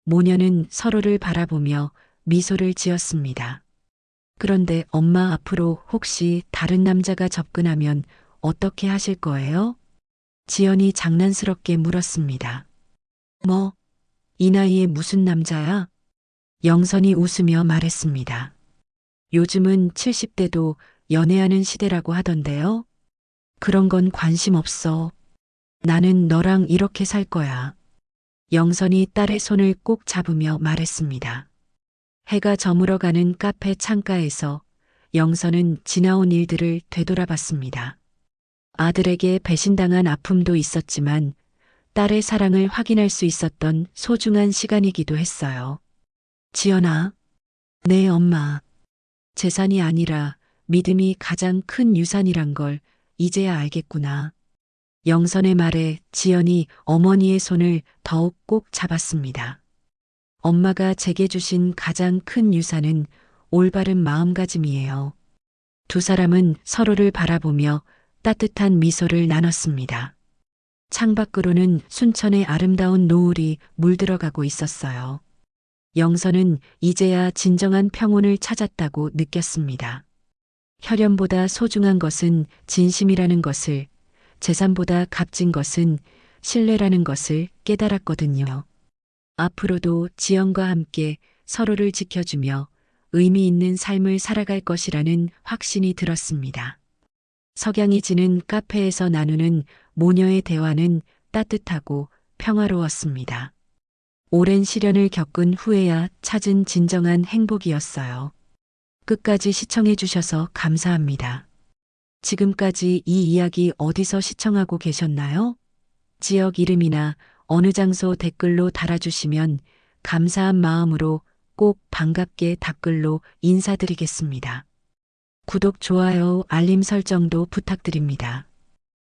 모녀는 서로를 바라보며 미소를 지었습니다. 그런데 엄마 앞으로 혹시 다른 남자가 접근하면 어떻게 하실 거예요? 지연이 장난스럽게 물었습니다. 뭐, 이 나이에 무슨 남자야? 영선이 웃으며 말했습니다. 요즘은 70대도 연애하는 시대라고 하던데요. 그런 건 관심 없어. 나는 너랑 이렇게 살 거야. 영선이 딸의 손을 꼭 잡으며 말했습니다. 해가 저물어가는 카페 창가에서 영선은 지나온 일들을 되돌아봤습니다. 아들에게 배신당한 아픔도 있었지만 딸의 사랑을 확인할 수 있었던 소중한 시간이기도 했어요. 지연아, 네 엄마. 재산이 아니라 믿음이 가장 큰 유산이란 걸 이제야 알겠구나. 영선의 말에 지연이 어머니의 손을 더욱 꼭 잡았습니다. 엄마가 제게 주신 가장 큰 유산은 올바른 마음가짐이에요. 두 사람은 서로를 바라보며 따뜻한 미소를 나눴습니다. 창밖으로는 순천의 아름다운 노을이 물들어가고 있었어요. 영선은 이제야 진정한 평온을 찾았다고 느꼈습니다. 혈연보다 소중한 것은 진심이라는 것을, 재산보다 값진 것은 신뢰라는 것을 깨달았거든요. 앞으로도 지연과 함께 서로를 지켜주며 의미 있는 삶을 살아갈 것이라는 확신이 들었습니다. 석양이 지는 카페에서 나누는 모녀의 대화는 따뜻하고 평화로웠습니다. 오랜 시련을 겪은 후에야 찾은 진정한 행복이었어요. 끝까지 시청해 주셔서 감사합니다. 지금까지 이 이야기 어디서 시청하고 계셨나요? 지역 이름이나 어느 장소 댓글로 달아주시면 감사한 마음으로 꼭 반갑게 답글로 인사드리겠습니다. 구독, 좋아요, 알림 설정도 부탁드립니다.